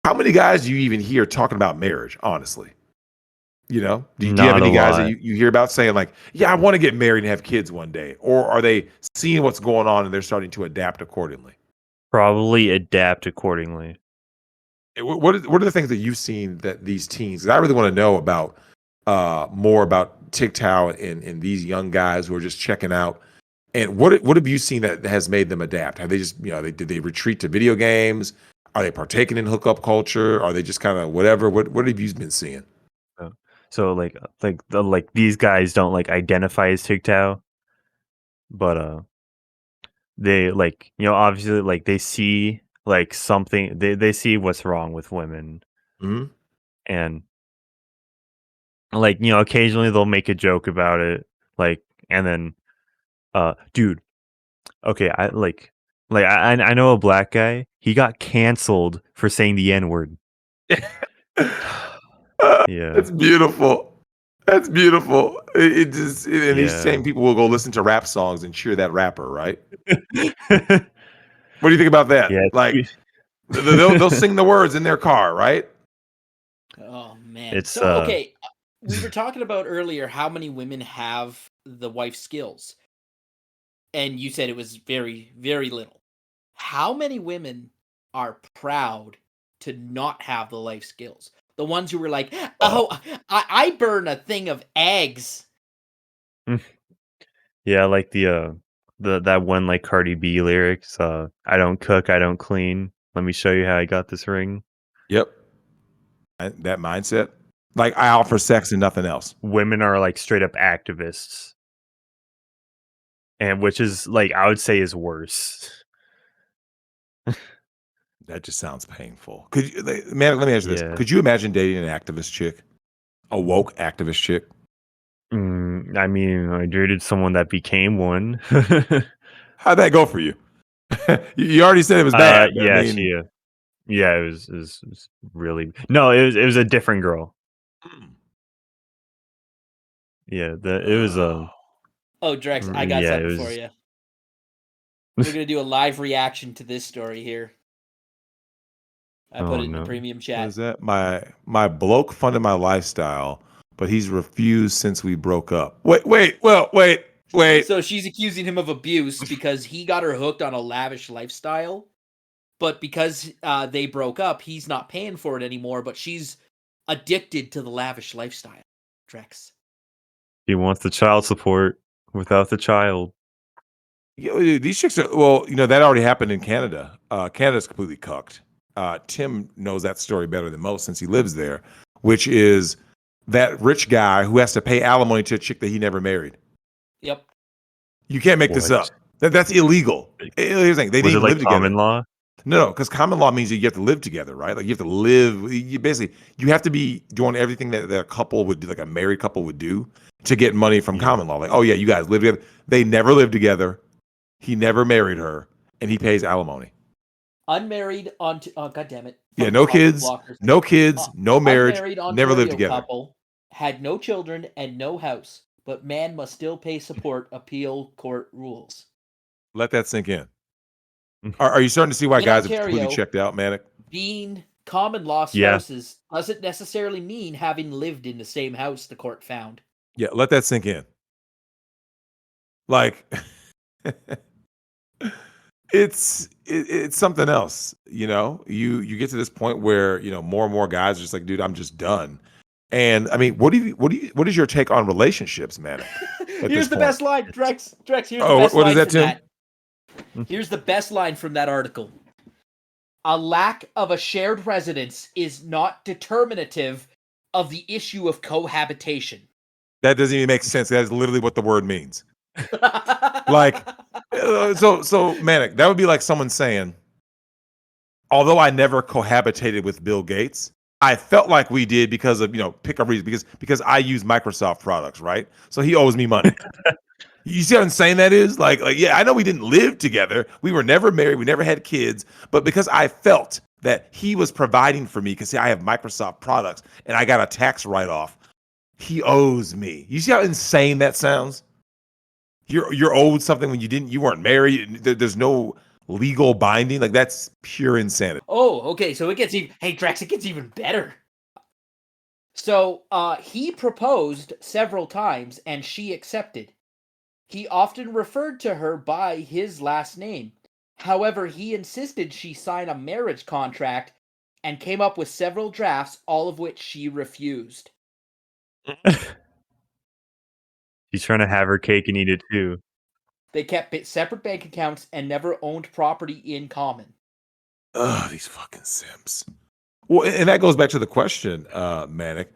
A: how many guys do you even hear talking about marriage, honestly? You know, do you have any guys that you hear about saying like, yeah, I want to get married and have kids one day? Or are they seeing what's going on and they're starting to adapt accordingly?
B: Probably adapt accordingly.
A: What are the things that you've seen that these teens, 'cause I really want to know about more about TGTOW and these young guys who are just checking out. And what have you seen that has made them adapt? Have they just, did they retreat to video games? Are they partaking in hookup culture? Are they just kind of whatever? What have you been seeing?
B: So like these guys don't like identify as TGTOW, but they like, obviously like they see like something, they see what's wrong with women,
A: Mm-hmm.
B: and like, occasionally they'll make a joke about it, like, and then dude, okay, I know a black guy, he got canceled for saying the N-word. Yeah.
A: That's beautiful. That's beautiful. And these
B: Yeah.
A: same people will go listen to rap songs and cheer that rapper, right? What do you think about that?
B: Yeah,
A: Like they'll sing the words in their car, right?
C: Oh man.
B: It's,
C: So okay, we were talking about earlier how many women have the wife skills, and you said it was very, very little. How many women are proud to not have the life skills? The ones who were like, "Oh, I burn a thing of eggs."
B: yeah, like the that one like Cardi B lyrics. I don't cook, I don't clean. Let me show you how I got this ring.
A: Yep. That mindset. Like I offer sex and nothing else.
B: Women are like straight up activists, and which is like I would say is worse.
A: That just sounds painful. Could you, man? Let me ask you this:
B: Yeah.
A: could you imagine dating an activist chick, a woke activist chick?
B: I mean, I dated someone that became one.
A: How'd that go for you? You already said it was bad. But
B: Yeah,
A: I mean,
B: yeah, it was really no, it was a different girl. Yeah, it was
C: Oh, Drex, I got
B: yeah, it
C: something for
B: was
C: you. We're gonna do a live reaction to this story here. I put
B: oh
C: it in the
B: no.
C: premium
A: what
C: chat.
A: is that? My bloke funded my lifestyle, but he's refused since we broke up. Wait.
C: So she's accusing him of abuse because he got her hooked on a lavish lifestyle, but because they broke up, he's not paying for it anymore. But she's addicted to the lavish lifestyle. Drex.
B: He wants the child support without the child.
A: These chicks are well. That already happened in Canada. Canada's completely cucked. Tim knows that story better than most since he lives there, which is that rich guy who has to pay alimony to a chick that he never married.
C: Yep.
A: You can't make this
B: What?
A: up. That's illegal. Here's the thing: they
B: Was
A: didn't
B: it like
A: live together.
B: common law?
A: No, because common law means you have to live together, right? Like you have to live. You basically you have to be doing everything that a couple would do, like a married couple would do, to get money from
B: Yeah.
A: common law. Like, oh yeah, you guys live together. They never lived together. He never married her, and he pays alimony.
C: Unmarried on. Oh, God damn it.
A: Yeah,
C: Fucking
A: no
C: audio
A: kids,
C: blockers.
A: no kids, no marriage,
C: Unmarried
A: never lived
C: Ontario
A: together.
C: couple had no children and no house, but man must still pay support appeal court rules.
A: Let that sink in. Are you starting to see why
C: In
A: guys have completely
C: Ontario,
A: checked out, Manic?
C: being common law
B: Yeah.
C: spouses doesn't necessarily mean having lived in the same house, the court found.
A: Yeah, let that sink in. Like, it's something else. You get to this point where more and more guys are just like, dude, I'm just done. And I mean, what is your take on relationships, Manic?
C: Here's the best line, Drex. Here's the
A: Oh,
C: best
A: what
C: line
A: is that,
C: from
A: Tim?
C: that. Here's the best line from that article. A lack of a shared residence is not determinative of the issue of cohabitation.
A: That doesn't even make sense. That is literally what the word means. Like, so Manic, that would be like someone saying, although I never cohabitated with Bill Gates, I felt like we did because of, pick a reason, because I use Microsoft products, right? So he owes me money. You see how insane that is? Like, yeah, I know we didn't live together. We were never married. We never had kids. But because I felt that he was providing for me, because I have Microsoft products and I got a tax write-off, he owes me. You see how insane that sounds? You're owed something when you weren't married. There's no legal binding. Like, that's pure insanity.
C: Oh, okay. So it gets even. Hey, Drex, it gets even better. So he proposed several times and she accepted. He often referred to her by his last name. However, he insisted she sign a marriage contract and came up with several drafts, all of which she refused.
B: She's trying to have her cake and eat it too.
C: They kept separate bank accounts and never owned property in common.
A: Ugh, these fucking simps. Well, and that goes back to the question, Manic.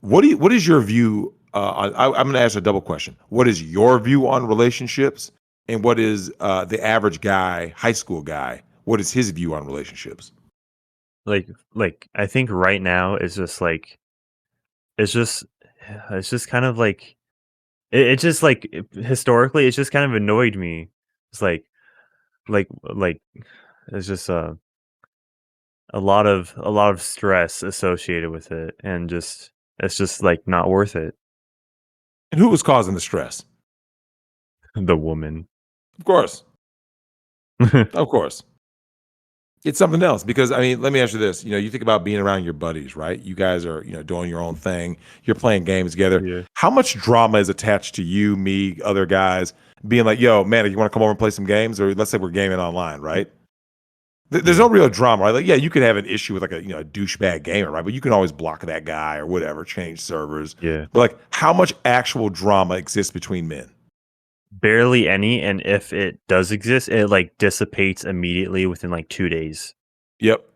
A: What is your view on? I'm going to ask a double question. What is your view on relationships, and what is the average guy, high school guy? What is his view on relationships?
B: Like I think right now it's just like it's just kind of like it just like historically it's just kind of annoyed me. It's like it's just a lot of stress associated with it, and just it's just like not worth it.
A: And who was causing the stress?
B: The woman.
A: Of course, of course. It's something else because I mean, let me ask you this. You think about being around your buddies, right? You guys are, doing your own thing. You're playing games together.
B: Yeah.
A: How much drama is attached to you, me, other guys being like, yo, man, you want to come over and play some games? Or let's say we're gaming online, right? There's no real drama, right? Like, yeah, you could have an issue with like a douchebag gamer, right? But you can always block that guy or whatever, change servers.
B: Yeah.
A: But like, how much actual drama exists between men?
B: Barely any, and if it does exist, it like dissipates immediately within like 2 days.
A: Yep.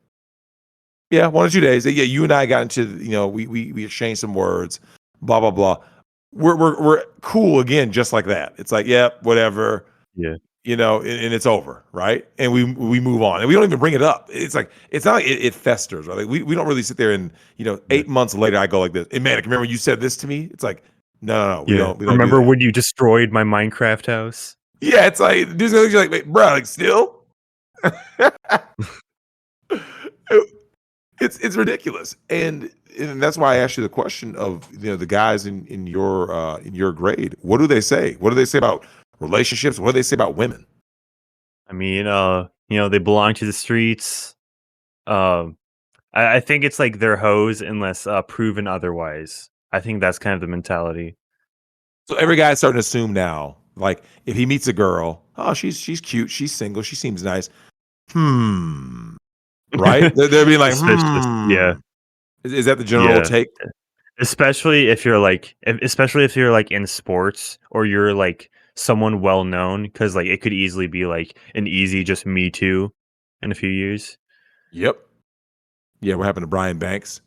A: Yeah, 1 or 2 days. Yeah, you and I got into, we exchanged some words, blah blah blah. We're cool again, just like that. It's like, yeah, whatever.
B: Yeah.
A: And it's over, right? And we move on, and we don't even bring it up. It's like it's not like it festers, right? Like we don't really sit there and 8 months later I go like this. Hey, man, remember you said this to me? It's like no, we don't. We don't
B: Remember
A: do that.
B: when you destroyed my Minecraft house?
A: Yeah, it's like dude's gonna look at you like, wait, bro, like still. It's ridiculous, and that's why I asked you the question of the guys in your grade. What do they say? What do they say about relationships? What do they say about women?
B: I mean, they belong to the streets. I think it's like they're hoes unless proven otherwise. I think that's kind of the mentality.
A: So every guy's starting to assume now, like if he meets a girl, oh, she's cute, she's single, she seems nice. Right? They're being like,
B: Suspicious. Yeah.
A: Is that the general take?
B: Especially if you're like in sports or you're like someone well known, because like it could easily be like an easy just me too in a few years.
A: Yep. Yeah, what happened to Brian Banks?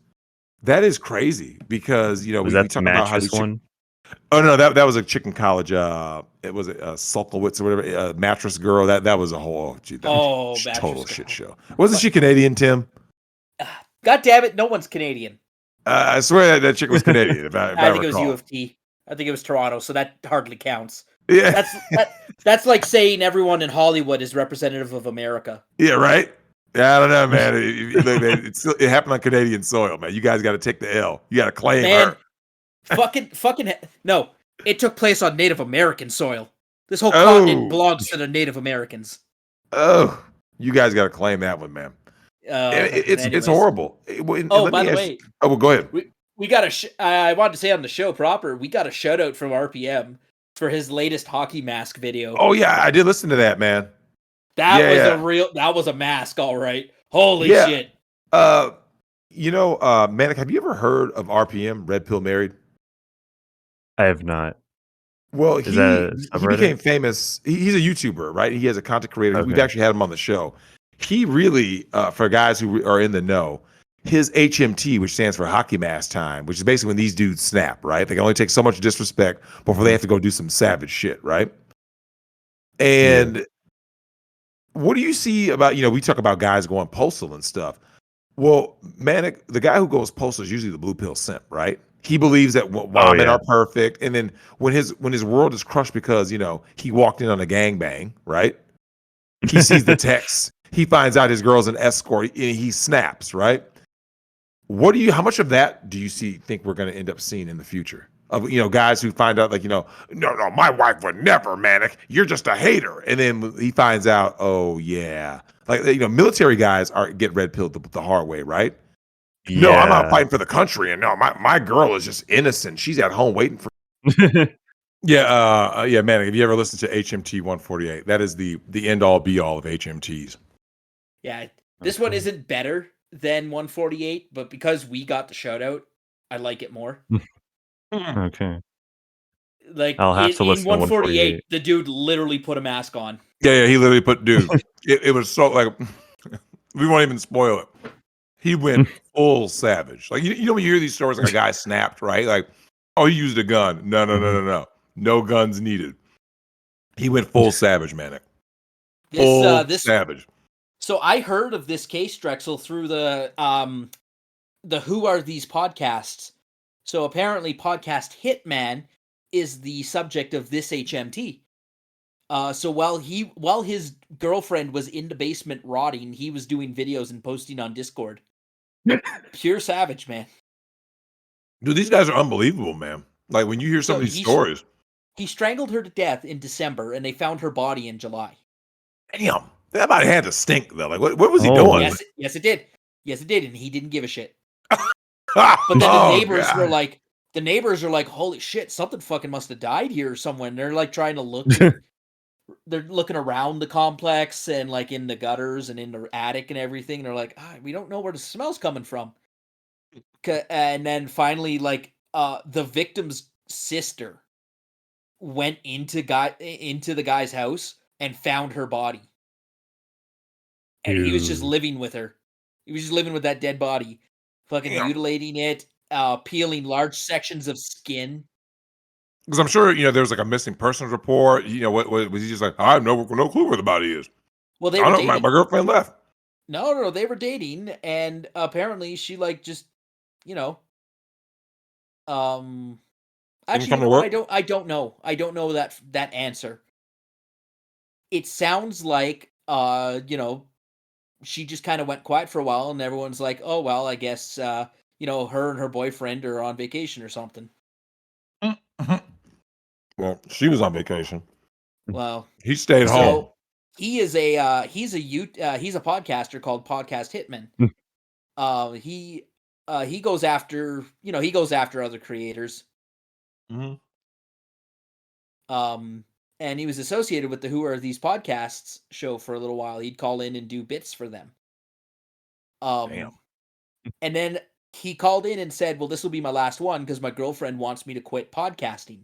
A: That is crazy because we talk about how these
B: one.
A: Oh no, that was a chick in college. It was a Sulkowitz or whatever, mattress girl. That was a whole total shit show. Wasn't she Canadian, Tim?
C: God damn it, no one's Canadian.
A: I swear that chick was Canadian. If I
C: think
A: recall.
C: it was U of T. I think it was Toronto, so that hardly counts.
A: Yeah,
C: that's like saying everyone in Hollywood is representative of America.
A: Yeah, right. Yeah, I don't know, man. It happened on Canadian soil, man. You guys got to take the L. You got to claim her.
C: Fucking no! It took place on Native American soil. This whole continent belongs to the Native Americans.
A: Oh, you guys got to claim that one, man. It's horrible.
C: By the way,
A: well, go ahead.
C: We got I wanted to say on the show proper, we got a shout out from RPM for his latest hockey mask video.
A: Oh yeah, I did listen to that, man.
C: That was a mask, all right. Holy shit.
A: Manic, have you ever heard of RPM, Red Pill Married?
B: I have not.
A: Well, he became famous. He's a YouTuber, right? He has a content creator. Okay. We've actually had him on the show. He really, for guys who are in the know, his HMT, which stands for Hockey Mask Time, which is basically when these dudes snap, right? They can only take so much disrespect before they have to go do some savage shit, right? And what do you see about, we talk about guys going postal and stuff. Well, Manic, the guy who goes postal is usually the blue pill simp, right? He believes that women are perfect, and then when his world is crushed because he walked in on a gangbang, right? He sees the text, he finds out his girl's an escort, and he snaps, right? How much of that do you think we're going to end up seeing in the future? Of guys who find out like no, my wife would never, Manic. You're just a hater, and then he finds out, oh yeah, like military guys get red pilled the hard way, right? Yeah. No, I'm not fighting for the country, and no, my girl is just innocent. She's at home waiting for. Yeah, Manic. Have you ever listened to HMT 148? That is the end all be all of HMTs.
C: Yeah, this one isn't better than 148, but because we got the shout out, I like it more.
B: Okay.
C: Like
B: I'll have to listen
C: in 148, the dude literally put a mask on.
A: Yeah, he literally put it was so like we won't even spoil it. He went full savage. Like when you hear these stories like a guy snapped, right? Like, oh, he used a gun. No. No guns needed. He went full savage, Manic. This savage.
C: So I heard of this case, Drexel, through the Who Are These podcasts. So apparently podcast Hitman is the subject of this HMT. So while his girlfriend was in the basement rotting, he was doing videos and posting on Discord. Pure savage, man.
A: Dude, these guys are unbelievable, man. Like when you hear some of these stories.
C: He strangled her to death in December, and they found her body in July.
A: Damn. That might have had to stink though. Like, what was he
B: Oh.
A: doing?
C: Yes, it did. Yes, it did, and he didn't give a shit.
A: But
C: But then the neighbors are like, holy shit, something fucking must have died here or somewhere. And they're like trying to look. They're looking around the complex and like in the gutters and in the attic and everything. And they're like, we don't know where the smell's coming from. And then finally, like, the victim's sister went into the guy's house and found her body. And he was just
B: Dude.
C: living with her. He was just living with that dead body, fucking
A: Damn.
C: mutilating it, peeling large sections of skin.
A: Because I'm sure there was like a missing persons report. What was he just like? I have no clue where the body is.
C: Well, they
A: I
C: were
A: don't know.
C: dating.
A: My girlfriend left.
C: No, they were dating, and apparently she like just, actually,
A: come to work?
C: I don't know. I don't know that answer. It sounds like, she just kind of went quiet for a while, and everyone's like, oh well, I guess, her and her boyfriend are on vacation or something.
A: Well, she was on vacation.
C: Well,
A: He stayed home.
C: so he's a podcaster called Podcast Hitman. He goes after other creators.
A: Mm-hmm.
C: And he was associated with the Who Are These Podcasts show for a little while. He'd call in and do bits for them.
A: Damn.
C: And then he called in and said, well, this will be my last one because my girlfriend wants me to quit podcasting.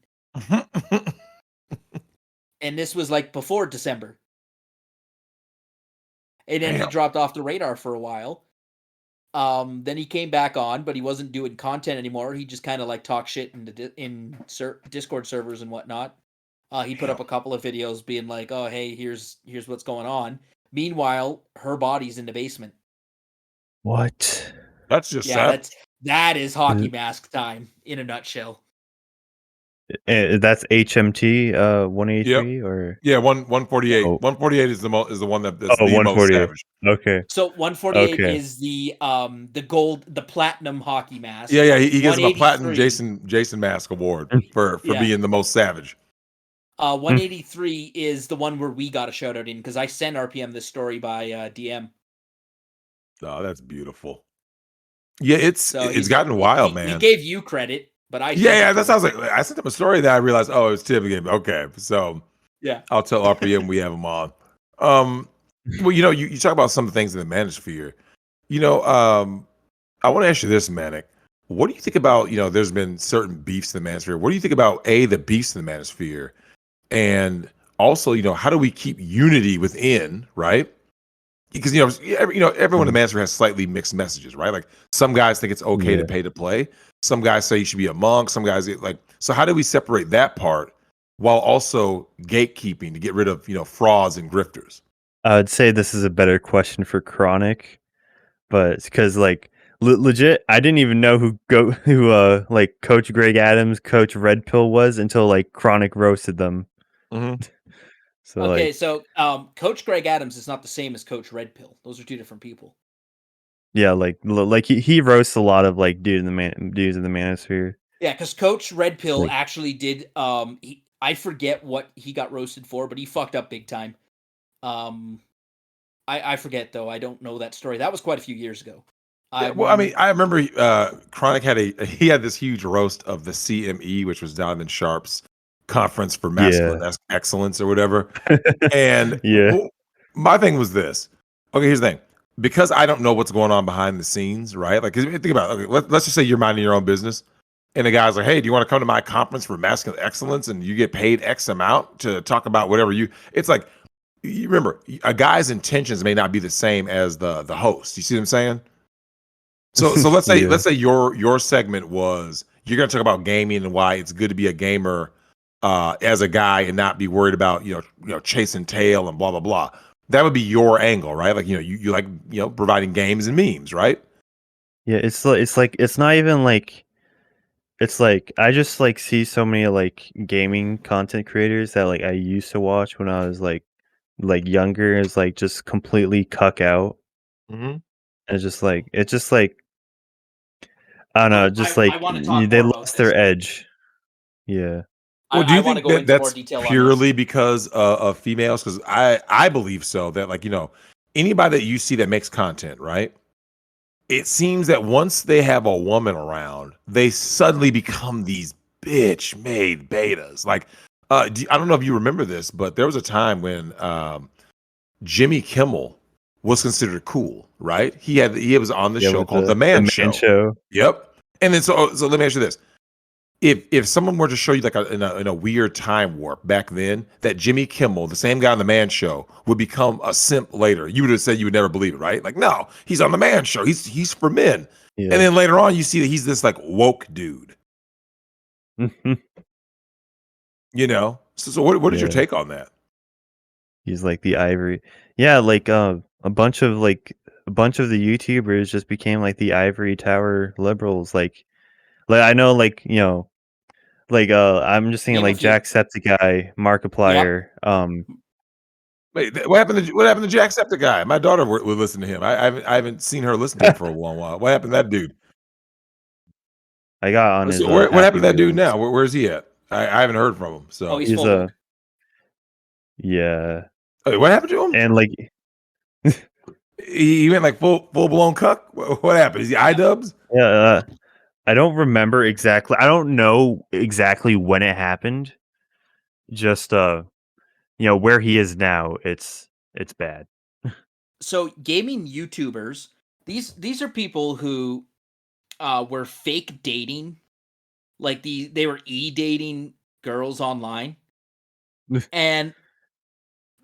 C: And this was like before December. And then he dropped off the radar for a while. Then he came back on, but he wasn't doing content anymore. He just kind of like talked shit in Discord servers and whatnot. He put up a couple of videos being like, "Oh, hey, here's what's going on." Meanwhile, her body's in the basement.
B: What?
A: That's just sad.
C: That is hockey mask time in a nutshell.
B: That's HMT 183 or
A: 148.
B: Oh.
A: 148 is the one that's the most
B: 148.
A: savage.
B: Okay.
C: So 148
B: Okay.
C: is the gold, the platinum hockey mask.
A: Yeah. He gets him a platinum
C: 183
A: Jason Mask award for being the most savage.
C: 183 is the one where we got a shout out in because I sent RPM this story by DM.
A: Oh, that's beautiful. Yeah, it's gotten wild, man.
C: He gave you credit, but I
A: that sounds like I sent him a story that I realized, oh, it's Tim again. Okay, so
C: yeah,
A: I'll tell RPM we have him on. Well, you talk about some of the things in the Manosphere. I want to ask you this, Manic. What do you think about, there's been certain beefs in the Manosphere. What do you think about the beefs in the Manosphere? And also, how do we keep unity within, right? Because everyone in the Manosphere has slightly mixed messages, right? Like some guys think it's okay to pay to play. Some guys say you should be a monk. Some guys so how do we separate that part while also gatekeeping to get rid of frauds and grifters?
B: I would say this is a better question for Chronic, but it's because like legit, I didn't even know who Coach Greg Adams, Coach Red Pill was until like Chronic roasted them.
A: Mm-hmm.
C: So Coach Greg Adams is not the same as Coach Red Pill. Those are two different people.
B: Yeah, like he roasts a lot of like dudes in the Manosphere.
C: Yeah, because Coach Red Pill actually did. I forget what he got roasted for, but he fucked up big time. I forget though. I don't know that story. That was quite a few years ago.
A: I remember Chronic had this huge roast of the CME, which was Donovan Sharp's conference for masculine excellence or whatever. And my thing was this. Okay, here's the thing. Because I don't know what's going on behind the scenes, right? Like, 'cause think about it. Okay, let's just say you're minding your own business, and the guy's like, "Hey, do you want to come to my conference for masculine excellence?" And you get paid X amount to talk about whatever you. It's like, you remember, a guy's intentions may not be the same as the host. You see what I'm saying? So let's say your segment was you're going to talk about gaming and why it's good to be a gamer as a guy and not be worried about chasing tail and blah blah blah. That would be your angle, right? Like you like providing games and memes, right?
B: Yeah, it's not even like it's like I just like see so many like gaming content creators that like I used to watch when I was like younger is like just completely cuck out.
A: Mm-hmm.
B: It's just like I don't know, just
C: I wanna talk
B: they
C: more about
B: lost
C: this.
B: their edge. Yeah.
A: Well, do
C: I
A: you
C: want to
A: think
C: go
A: that
C: into more
A: that's
C: detail on this.
A: purely because of females? Because I believe so. That like anybody that you see that makes content, right? It seems that once they have a woman around, they suddenly become these bitch made betas. Like, I don't know if you remember this, but there was a time when Jimmy Kimmel was considered cool, right? He was on the
B: Yeah,
A: show
B: with
A: called The
B: the
A: Man
B: man
A: Show.
B: show.
A: Yep. And then so let me ask you this: if someone were to show you like in a weird time warp back then that Jimmy Kimmel, the same guy on The Man Show, would become a simp later, you would have said you would never believe it, right? Like, no, he's on The Man Show. He's for men.
B: Yeah.
A: And then later on, you see that he's this like woke dude. So what is your
B: Yeah.
A: take on that?
B: He's like the ivory. Yeah, like a bunch of the YouTubers just became like the ivory tower liberals. Like I know, like I'm just thinking
C: Name a
B: like
C: few.
B: Jacksepticeye,
C: Yep.
B: Markiplier.
A: Wait, what happened to Jacksepticeye? My daughter would listen to him. I haven't seen her listen to him for a while. What happened to that dude?
B: I got on his
A: So what
B: Happy
A: happened to that dude
B: Wheels.
A: now? Where's he at? I haven't heard from him.
C: Oh,
A: So
C: he's
B: He's
C: full woke.
B: yeah,
A: Wait, what happened to him?
B: and like
A: He went like full blown cuck. What happened? Is he iDubbbz?
B: yeah, I don't remember exactly. I don't know exactly when it happened. Just where he is now. It's bad.
C: So gaming YouTubers, these are people who were fake dating, like they were dating girls online, and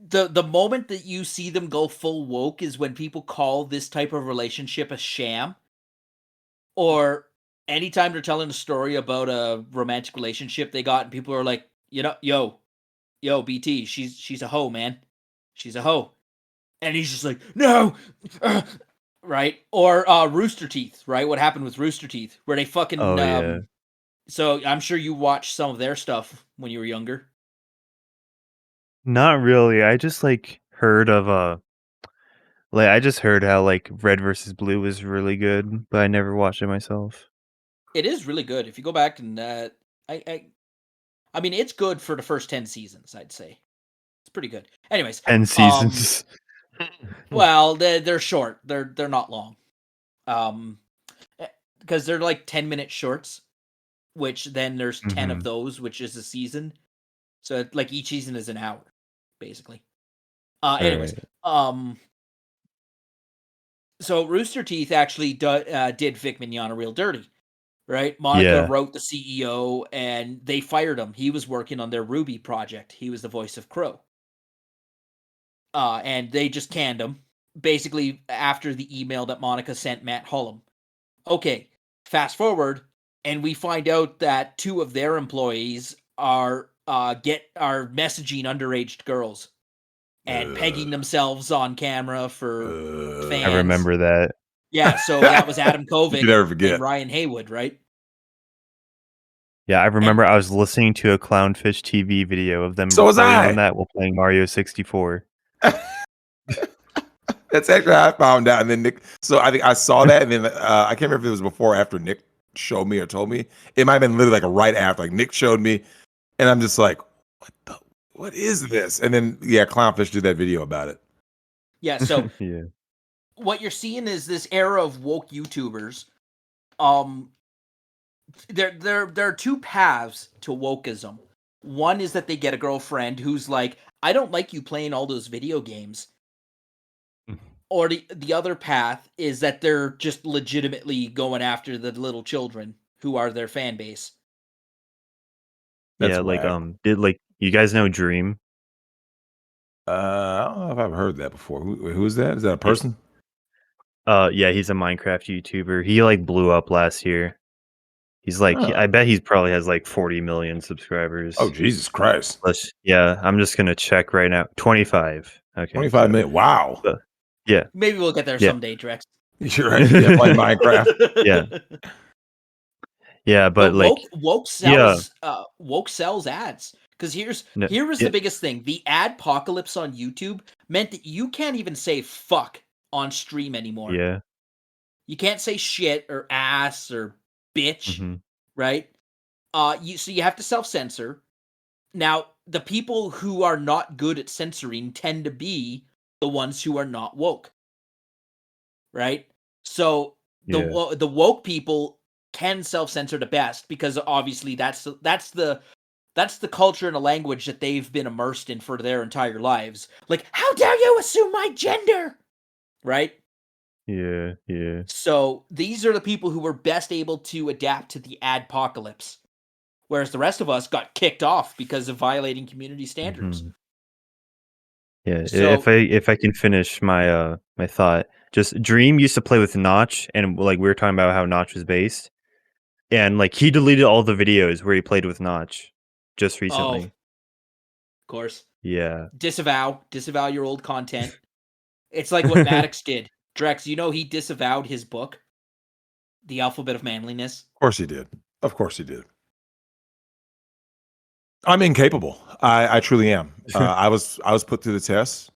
C: the moment that you see them go full woke is when people call this type of relationship a sham, or anytime they're telling a story about a romantic relationship they got, and people are like, yo, BT, she's a hoe, man, she's a hoe, and he's just like, no, right? Or Rooster Teeth, right? What happened with Rooster Teeth, where they fucking
B: Oh yeah.
C: So I'm sure you watched some of their stuff when you were younger.
B: Not really. I just heard of I just heard how like Red versus Blue was really good, but I never watched it myself.
C: It is really good if you go back and I mean it's good for the first 10 seasons, I'd say. It's pretty good. Anyways,
B: 10 seasons.
C: well, they're short. They're not long. Um because they're like 10-minute shorts, which then there's 10 of
B: Mhm.
C: those, which is a season. So like each season is an hour basically. Anyways,
B: Alright.
C: so Rooster Teeth actually did Vic Mignogna real dirty, right? Monica
B: Yeah.
C: wrote the CEO and they fired him. He was working on their Ruby project. He was the voice of Crow. And they just canned him, basically after the email that Monica sent Matt Hullum. Okay, fast forward, and we find out that two of their employees are messaging underage girls and pegging themselves on camera for
B: I
C: fans.
B: remember that.
C: Yeah, so that was Adam
A: You can
C: Kovic
A: never
C: and
A: forget.
C: Ryan Haywood, right?
B: Yeah, I
C: And
B: remember I was listening to a Clownfish TV video of them
A: So was
B: recording on
A: I.
B: that while playing Mario 64.
A: That's actually how I found out. And then Nick, so I think I saw that, and then I can't remember if it was before or after Nick showed me or told me. It might have been literally like right after. Like Nick showed me, and I'm just like, what is this? And then Clownfish did that video about it.
C: yeah, so
B: Yeah.
C: what you're seeing is this era of woke YouTubers. There are two paths to wokeism. One is that they get a girlfriend who's like, I don't like you playing all those video games. Or the other path is that they're just legitimately going after the little children who are their fan base.
A: That's
B: Yeah,
A: whack.
B: did you guys know Dream?
A: I don't know if I've heard that before. Who's that? Is that a
B: Yeah.
A: person?
B: Yeah, he's a Minecraft YouTuber. He blew up last year. He's
A: Oh.
B: I bet he's probably has 40 million subscribers.
A: Oh, Jesus Christ.
B: Yeah, I'm just gonna check right now. 25. Okay.
A: 25 minutes. Wow.
B: Yeah.
C: Maybe we'll get there
B: Yeah.
C: someday, Drex.
A: You're right. Yeah, playing Minecraft.
B: Yeah. Yeah, but
C: woke
B: yeah.
C: sells ads. Because here was
B: Yeah.
C: the biggest thing. The adpocalypse on YouTube meant that you can't even say fuck on stream anymore.
B: Yeah.
C: You can't say shit or ass or bitch,
B: Mhm.
C: right? So you have to self-censor. Now, the people who are not good at censoring tend to be the ones who are not woke. Right? So the woke people can self-censor the best because obviously that's the culture and the language that they've been immersed in for their entire lives. Like, how dare you assume my gender? Right?
B: Yeah.
C: So these are the people who were best able to adapt to the adpocalypse. Whereas the rest of us got kicked off because of violating community standards.
B: Mhm. Yeah,
C: So-
B: if I can finish my my thought, just Dream used to play with Notch, and like we were talking about how Notch was based, and like he deleted all the videos where he played with Notch just
C: Oh,
B: recently.
C: of course.
B: Yeah,
C: Disavow your old content. It's like what Maddox did. Drex, you know he disavowed his book, The Alphabet of Manliness.
A: Of course he did. Of course he did. I'm incapable. I truly am. I was put through the test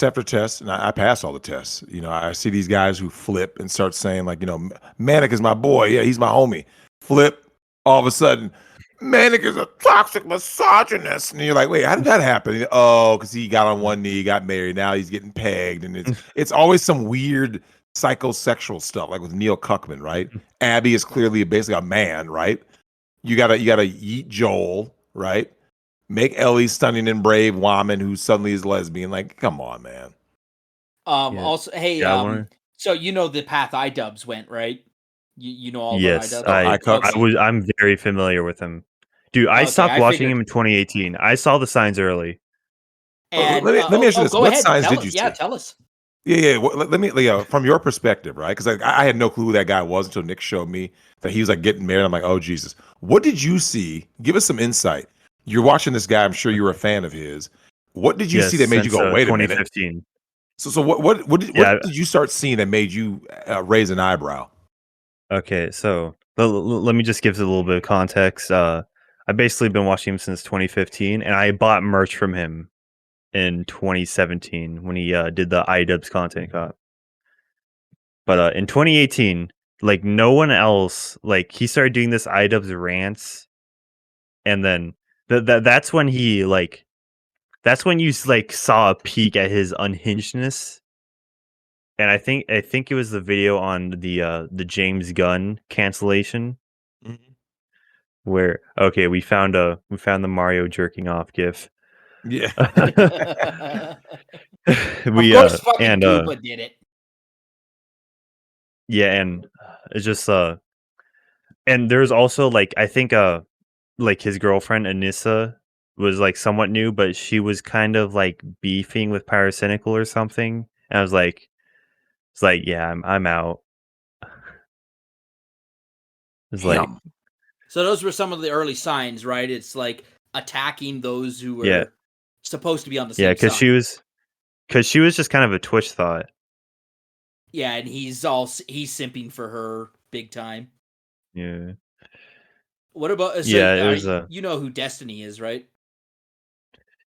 A: after test, and I passed all the tests. You know, I see these guys who flip and start saying like, you know, Manic is my boy. Yeah, he's my homie. Flip. All of a sudden, Manic is a toxic misogynist, and you're like, wait, how did that happen? Oh, because he got on one knee, got married. Now he's getting pegged, and it's always some weird psychosexual stuff, like with Neil Cuckman, right? Abby is clearly basically a man, right? You gotta yeet Joel, right? Make Ellie stunning and brave woman who suddenly is lesbian. Like, come on, man.
B: Yeah.
C: Also, hey,
B: Yeah, I wanna-
C: so you know the path iDubbbz went, right? You know all
B: yes,
C: about iDubbbz?
B: I'm very familiar with him, dude. I
C: Okay,
B: stopped
C: I
B: watching
C: figured.
B: him in 2018. I saw the signs early.
C: And
A: let me ask you this:
C: go
A: what
C: ahead.
A: signs did you see?
C: Yeah, tell us.
A: Yeah. Let me, from your perspective, right? Because I had no clue who that guy was until Nick showed me that he was like getting married. I'm like, oh Jesus, what did you see? Give us some insight. You're watching this guy. I'm sure you were a fan of his. What did you see that made you
B: since,
A: go, wait a minute?
B: 2015.
A: So what did you start seeing that made you raise an eyebrow?
B: Okay, so let me just give it a little bit of context. I've basically been watching him since 2015, and I bought merch from him in 2017 when he did the iDubbbz content cop. But in 2018, like no one else, like he started doing this iDubbbz rants, and then that's when he like that's when you like saw a peek at his unhingedness. And I think it was the video on the James Gunn cancellation.
A: Mhm.
B: Where we found the Mario jerking off gif.
A: Yeah.
C: Of course, fucking Koopa did it.
B: Yeah, and it's just and there's also like I think like his girlfriend Anissa was like somewhat new, but she was kind of like beefing with Pyrocynical or something. And I was like, it's like, yeah, I'm out. It's like,
A: Damn.
C: So those were some of the early signs, right? It's like attacking those who were
B: Yeah.
C: supposed to be on the same
B: yeah,
C: side.
B: because she was just kind of a Twitch thought.
C: Yeah, and he's simping for her big time.
B: Yeah.
C: What about
B: Yeah, it was
C: you know who Destiny is, right?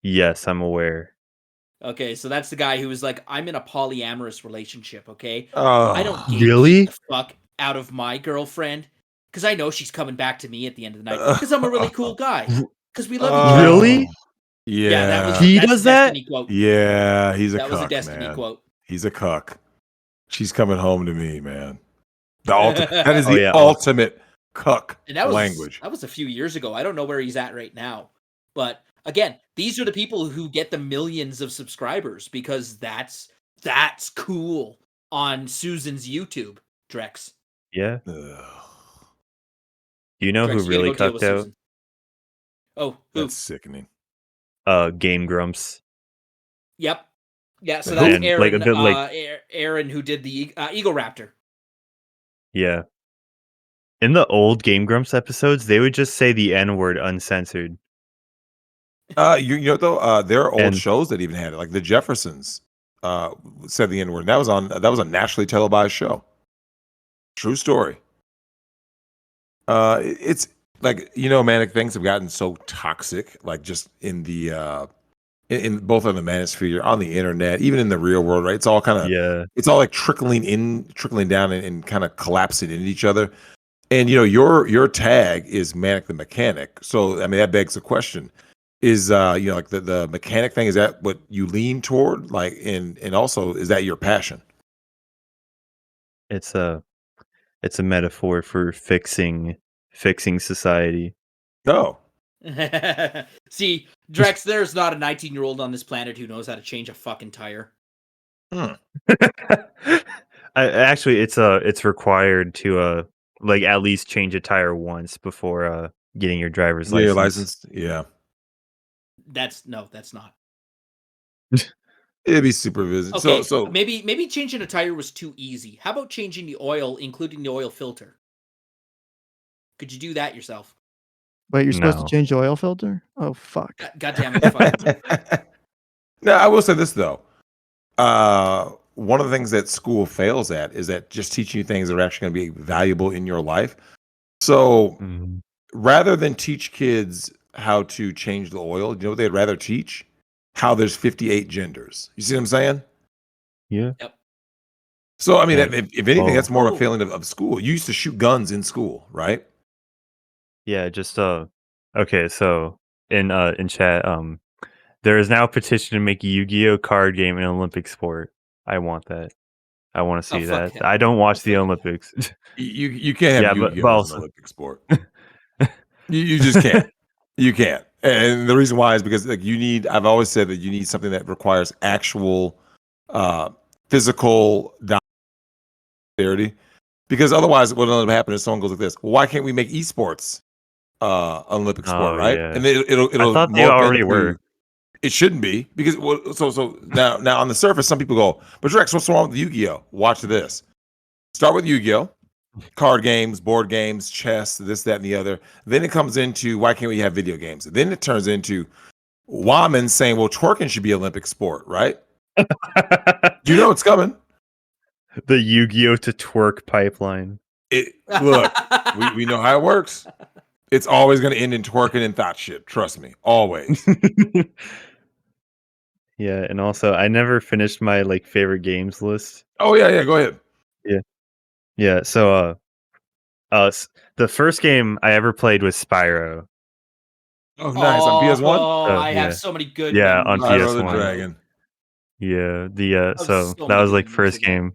B: Yes, I'm aware.
C: Okay, so that's the guy who was like, I'm in a polyamorous relationship, okay?
A: Oh,
C: I don't
B: Really?
C: gatekeep the fuck out of my girlfriend because I know she's coming back to me at the end of the night because I'm a really cool guy. Because we love each other.
B: Really?
A: Yeah.
B: He
C: that's
B: does
C: a
B: that?
C: Destiny quote.
A: Yeah, he's a
C: That
A: cuck,
C: was a Destiny
A: man.
C: quote.
A: He's a cuck. She's coming home to me, man. That is
B: Oh,
A: the
B: yeah,
A: ultimate cuck
C: And that was
A: language.
C: a few years ago. I don't know where he's at right now. But again, these are the people who get the millions of subscribers because that's cool on Susan's YouTube, Drex.
B: Yeah.
A: Ugh,
B: Do you know
C: Drex,
B: who
C: you gotta
B: really
C: go deal with
B: cucked out?
C: Susan. Oh, who?
A: that's sickening.
B: Game Grumps.
C: Yep. Yeah, so
A: Who?
C: that's
B: And,
C: Aaron,
B: like, a bit like-
C: Aaron who did the Eagle Raptor.
B: Yeah. In the old Game Grumps episodes, they would just say the N word uncensored.
A: You know though, there are old
B: And-
A: shows that even had it. Like the Jeffersons said the N word. That was a nationally televised show. True story. It's like, you know, Manic, things have gotten so toxic, like just in the in both on the Manosphere, on the internet, even in the real world, right? It's all kind of
B: Yeah.
A: it's all like trickling down and kind of collapsing into each other. And your tag is Manic the Mechanic. So I mean that begs the question. Is like the mechanic thing, is that what you lean toward? Like and also is that your passion?
B: It's a metaphor for fixing society.
A: No.
C: See, Drex, there's not a 19-year-old on this planet who knows how to change a fucking tire.
A: Hmm.
B: Actually, it's required to like at least change a tire once before getting your driver's
A: Yeah, your
B: license.
A: license. Yeah.
C: That's not.
A: It'd be supervision.
C: Okay,
A: So
C: maybe changing a tire was too easy. How about changing the oil, including the oil filter? Could you do that yourself?
D: Wait, you're supposed to
B: No.
D: change the oil filter? Oh fuck.
C: God damn it, fine.
A: now I will say this though. One of the things that school fails at is that just teaching you things that are actually going to be valuable in your life. So
B: Mhm.
A: rather than teach kids how to change the oil, you know what they'd rather teach? How there's 58 genders. You see what I'm saying?
B: Yeah.
C: Yep.
A: So I mean,
B: And
A: if anything, that's more of a
C: Oh.
A: failing of school. You used to shoot guns in school, right?
B: yeah, just okay, so in chat, there is now a petition to make a Yu-Gi-Oh card game an Olympic sport. I want that. I want to
C: Oh
B: see
C: fuck
B: that.
C: yeah.
B: I don't watch the
C: Fuck yeah.
B: Olympics.
A: You can't have
B: Yeah, but
A: Yu-Gi-Oh as an
B: also
A: Olympic sport. You just can't. You can't. And the reason why is because like you need. I've always said that you need something that requires actual physical dexterity, because otherwise, what will end up happening is someone goes like this. Well, why can't we make esports an Olympic sport,
B: oh
A: right?
B: yeah.
A: And then
B: I
A: it'll
B: thought they
A: morph
B: already
A: into.
B: were.
A: It shouldn't be because so now on the surface, some people go, but Drex, what's wrong with Yu-Gi-Oh? Watch this. Start with Yu-Gi-Oh, card games, board games, chess, this, that, and the other. Then it comes into why can't we have video games? Then it turns into Wyman saying, well, twerking should be Olympic sport, right? You know it's coming.
B: The Yu-Gi-Oh to twerk pipeline.
A: Look, we know how it works. It's always going to end in twerking and thought shit. Trust me, always.
B: Yeah, and also I never finished my like favorite games list.
A: Oh yeah, go ahead.
B: Yeah, so the first game I ever played was Spyro.
A: Oh, nice on PS1.
C: I have
B: Yeah.
C: so many good
B: Yeah, on
C: memories.
A: Spyro the
B: PS1.
A: Dragon,
B: Yeah,
C: Of
B: so
C: so
B: that
C: many
B: was
C: good
B: like
C: memories
B: first
C: of that.
B: game.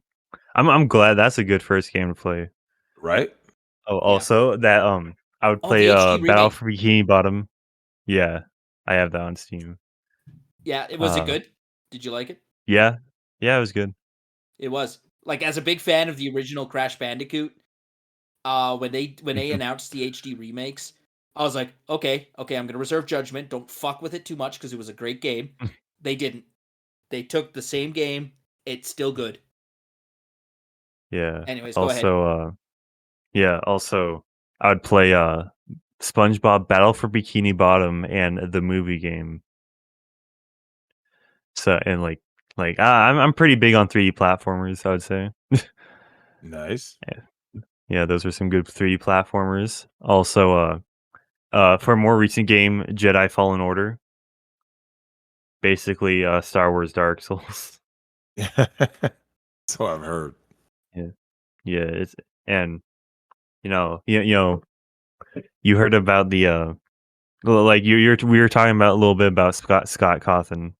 B: I'm glad that's a good first game to play.
A: right?
B: Oh, also that I would
C: Oh,
B: play
C: the HD
B: Battle
C: remake.
B: for Bikini Bottom. Yeah, I have that on Steam.
C: Yeah, was it
B: Uh,
C: good? Did you like it?
B: yeah, yeah, it was good.
C: It was. Like as a big fan of the original Crash Bandicoot, when they announced the HD remakes, I was like, okay, I'm gonna reserve judgment. Don't fuck with it too much because it was a great game. They didn't. They took the same game. It's still good.
B: Yeah.
C: Anyways, go ahead.
B: Also I would play SpongeBob Battle for Bikini Bottom and the movie game. So and I'm pretty big on 3D platformers, I would say.
A: Nice.
B: Yeah, those are some good 3D platformers. Also for a more recent game, Jedi Fallen Order. Basically Star Wars Dark Souls.
A: So I've heard.
B: Yeah. Yeah, it's and you heard about the well, like we were talking about a little bit about Scott Cawthon.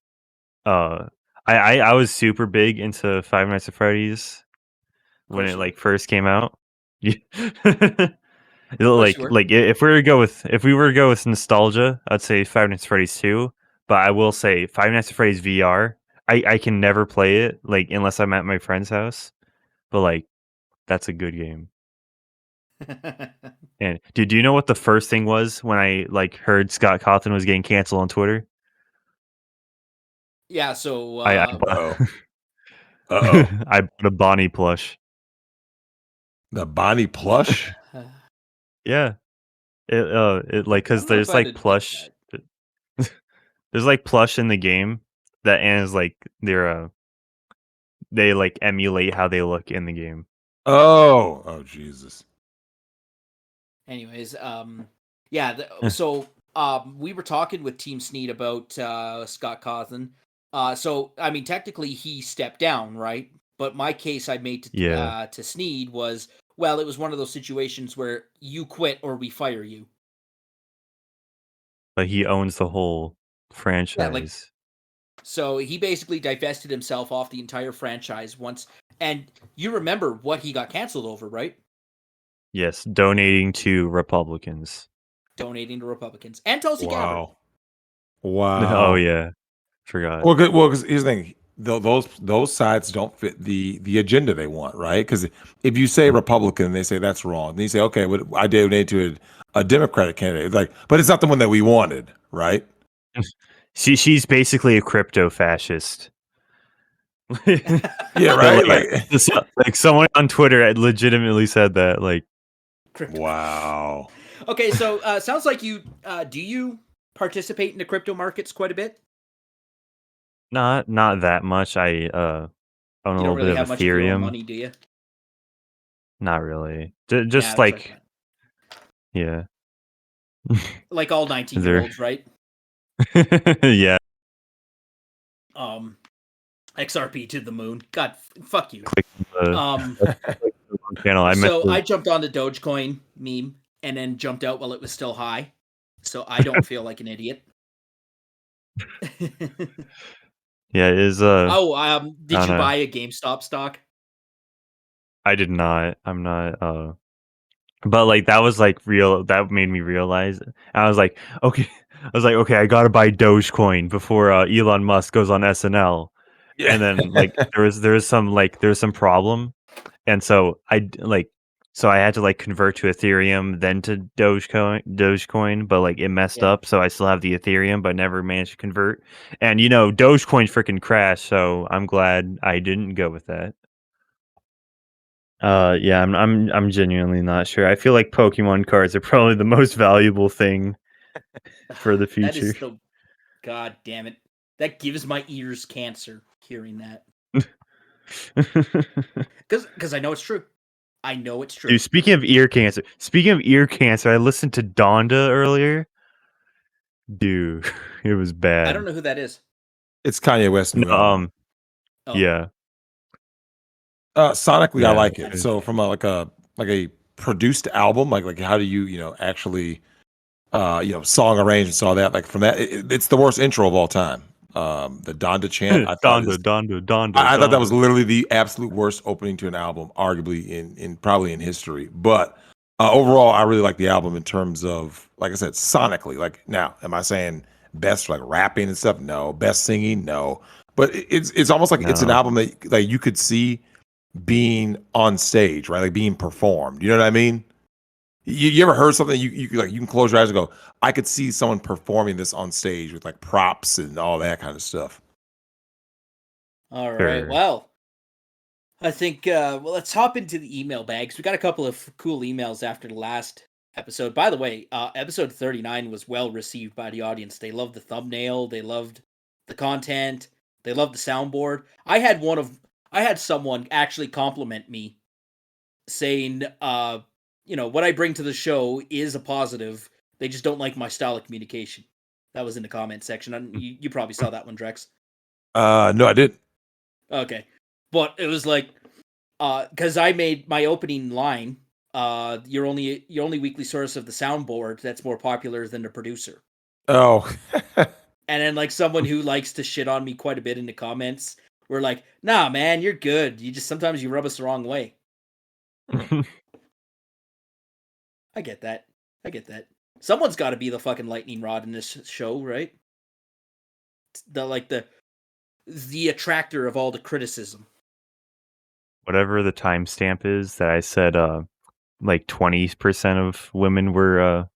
B: Uh, I was super big into Five Nights at Freddy's
C: Of
B: when
C: course
B: it
C: you were.
B: like first came out. Yeah.
C: Of course you were.
B: Like if we were to go with nostalgia, I'd say Five Nights at Freddy's 2. But I will say Five Nights at Freddy's VR. I can never play it like unless I'm at my friend's house. But like that's a good game. And do you know what the first thing was when I like heard Scott Cawthon was getting canceled on Twitter?
C: Yeah. So
B: I
A: Uh-oh. Uh-oh.
B: I bought a Bonnie plush.
A: The Bonnie plush?
B: Yeah, it like
C: I
B: because
C: don't know if
B: there's
C: I'd
B: like
C: admit
B: plush.
C: that.
B: There's like plush in the game that is like they like emulate how they look in the game.
A: Oh, Jesus.
C: Anyways, yeah. So, we were talking with Team Sneed about Scott Cawthon. So I mean, technically he stepped down, right? But my case I made
B: Yeah.
C: to Sneed was Well, it was one of those situations where you quit or we fire you.
B: But he owns the whole franchise.
C: So he basically divested himself off the entire franchise once. And you remember what he got canceled over, right?
B: Yes, donating to Republicans.
C: Donating to Republicans. And Tulsi Gabbard.
B: Oh yeah, forgot.
A: Well, good. Well, because here's the thing: those sides don't fit the agenda they want, right? Because if you say Republican, they say that's wrong. Then you say, okay, what I donated to a Democratic candidate, it's like, but it's not the one that we wanted, right?
B: She's basically a crypto fascist.
A: Yeah, right.
B: Like someone on Twitter had legitimately said that. Like,
A: wow.
C: Okay, so sounds like you do you participate in the crypto markets quite a bit?
B: not that much. I own a
C: You
B: little
C: don't really
B: bit
C: have
B: of
C: much of your own
B: Ethereum.
C: money, do you?
B: Not really.
C: Yeah,
B: Just
C: that's what I
B: like,
C: thought.
B: yeah.
C: Like all 19-year-olds, right?
B: Yeah.
C: XRP to the moon. God, fuck you.
B: Click the channel.
C: I jumped on the Dogecoin meme and then jumped out while it was still high, so I don't feel like an idiot.
B: Yeah, it is.
C: Did you buy a GameStop stock?
B: I did not. I'm not. But like that was like real. That made me realize. I was like, okay. I gotta buy Dogecoin before Elon Musk goes on SNL.
A: Yeah.
B: And then like there was some problem, and so I had to like convert to Ethereum, then to Dogecoin, but like it messed up, so I still have the Ethereum, but never managed to convert. And Dogecoin freaking crashed, so I'm glad I didn't go with that. Yeah, I'm genuinely not sure. I feel like Pokemon cards are probably the most valuable thing for the future.
C: That is the God damn it. That gives my ears cancer hearing that. Because I know it's true. I know it's true.
B: Dude, speaking of ear cancer, I listened to Donda earlier. Dude, it was bad.
C: I don't know who that is.
A: It's Kanye West.
B: No,
C: Oh.
B: Yeah.
A: Sonically,
B: Yeah,
A: I like it. So from a produced album, like how do you actually song arrangements, all that, like from that, it's the worst intro of all time. The Donda chant, I thought
B: Donda.
A: I thought that was literally the absolute worst opening to an album, arguably in probably in history. But overall, I really like the album in terms of, like I said, sonically. Like, now, am I saying best for like rapping and stuff? No. Best singing? No. But it's almost like it's an
B: No.
A: album that like you could see being on stage, right? Like being performed. You know what I mean? You ever heard something you can close your eyes and go, I could see someone performing this on stage with like props and all that kind of stuff.
C: All right.
B: Sure.
C: Well, I think let's hop into the email bags. We got a couple of cool emails after the last episode. By the way, episode 39 was well received by the audience. They loved the thumbnail, they loved the content, they loved the soundboard. I had someone actually compliment me saying what I bring to the show is a positive. They just don't like my style of communication. That was in the comment section. You probably saw that one, Drex.
A: No, I didn't.
C: Okay. But it was like, because I made my opening line, your only weekly source of the soundboard that's more popular than the producer.
A: Oh.
C: And then like someone who likes to shit on me quite a bit in the comments were like, nah, man, you're good. You just sometimes you rub us the wrong way. I get that. Someone's got to be the fucking lightning rod in this show, right? The attractor of all the criticism.
B: Whatever the timestamp is that I said, like 20% of women were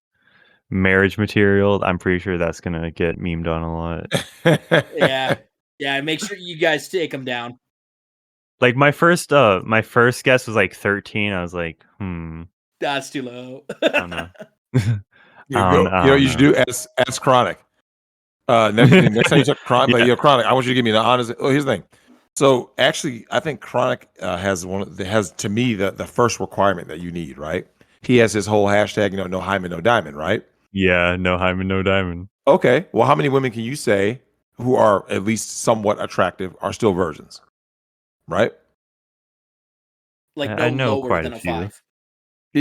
B: marriage material. I'm pretty sure that's gonna get memed on a lot.
C: Yeah. Make sure you guys take them down.
B: Like my first guess was like 13. I was like,
C: That's too low.
B: I don't know.
A: You should do ask Chronic. Next time you talk Chronic,
B: Yeah.
A: Chronic, I want you to give me an honest. Oh, here's the thing. So actually, I think Chronic has to me the first requirement that you need, right? He has his whole hashtag, no hymen, no diamond, right?
B: Yeah, no hymen, no diamond.
A: Okay. Well, how many women can you say who are at least somewhat attractive are still virgins? Right?
C: Like
B: I know
C: lower
B: quite
C: than
B: a
C: a
B: few.
C: 5.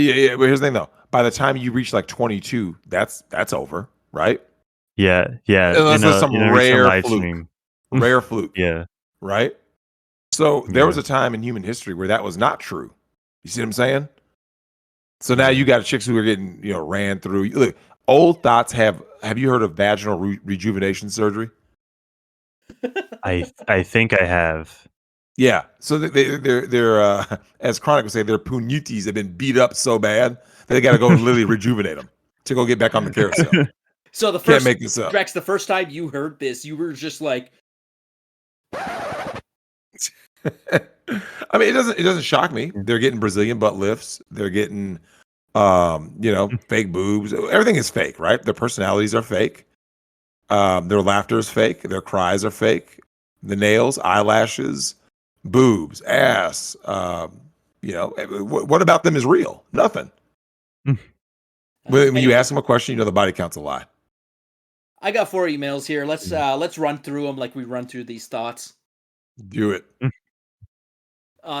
A: Yeah. But here's the thing, though. By the time you reach like 22, that's over, right?
B: Yeah.
A: Unless there's some
B: In a recent
A: rare
B: live
A: fluke,
B: stream.
A: rare fluke,
B: Yeah.
A: right? So there was
B: Yeah.
A: a time in human history where that was not true. You see what I'm saying? So now
B: Yeah.
A: you got chicks who are getting, ran through. Look, old thots have you heard of vaginal rejuvenation surgery?
B: I think I have.
A: Yeah. So they're as Chronic would say, their punitis have been beat up so bad that they got to go and literally rejuvenate them to go get back on the carousel.
C: So
A: Can't make this up.
C: Drex, the first time you heard this, you were just like,
A: I mean, it doesn't shock me. They're getting Brazilian butt lifts. They're getting, fake boobs. Everything is fake, right? Their personalities are fake. Their laughter is fake. Their cries are fake. The nails, eyelashes, boobs, ass. What about them is real? Nothing. When you ask them a question, the body count's a lie.
C: I got 4 emails here. Let's run through them like we run through these thoughts.
A: Do it.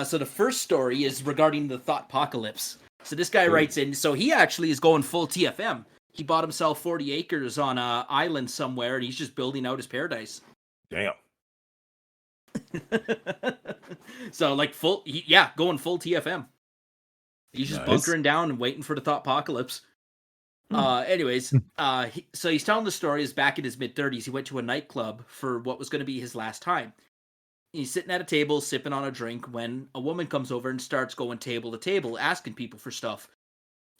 C: So the first story is regarding the thought apocalypse. So this guy writes in, so he actually is going full TFM. He bought himself 40 acres on an island somewhere, and he's just building out his paradise.
A: Damn.
C: So like going full TFM. He's just bunkering down and waiting for the thought apocalypse. Anyways, so he's telling the story is back in his mid-30s. He went to a nightclub for what was going to be his last time. He's sitting at a table sipping on a drink when a woman comes over and starts going table to table asking people for stuff.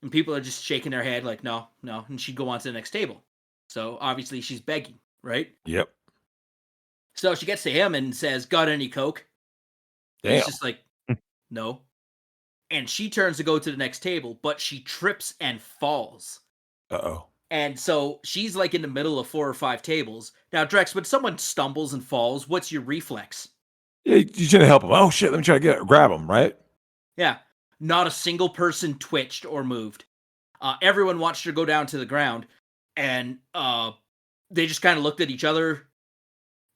C: And people are just shaking their head like, no. And she'd go on to the next table. So obviously she's begging, right?
A: Yep.
C: So she gets to him and says, got any Coke?
A: Damn.
C: He's just like, no. And she turns to go to the next table, but she trips and falls.
A: Uh-oh.
C: And so she's like in the middle of 4 or 5 tables. Now, Drex, when someone stumbles and falls, what's your reflex?
A: Yeah, you shouldn't help him. Oh shit, let me try to grab him, right?
C: Yeah. Not a single person twitched or moved. Everyone watched her go down to the ground, and they just kind of looked at each other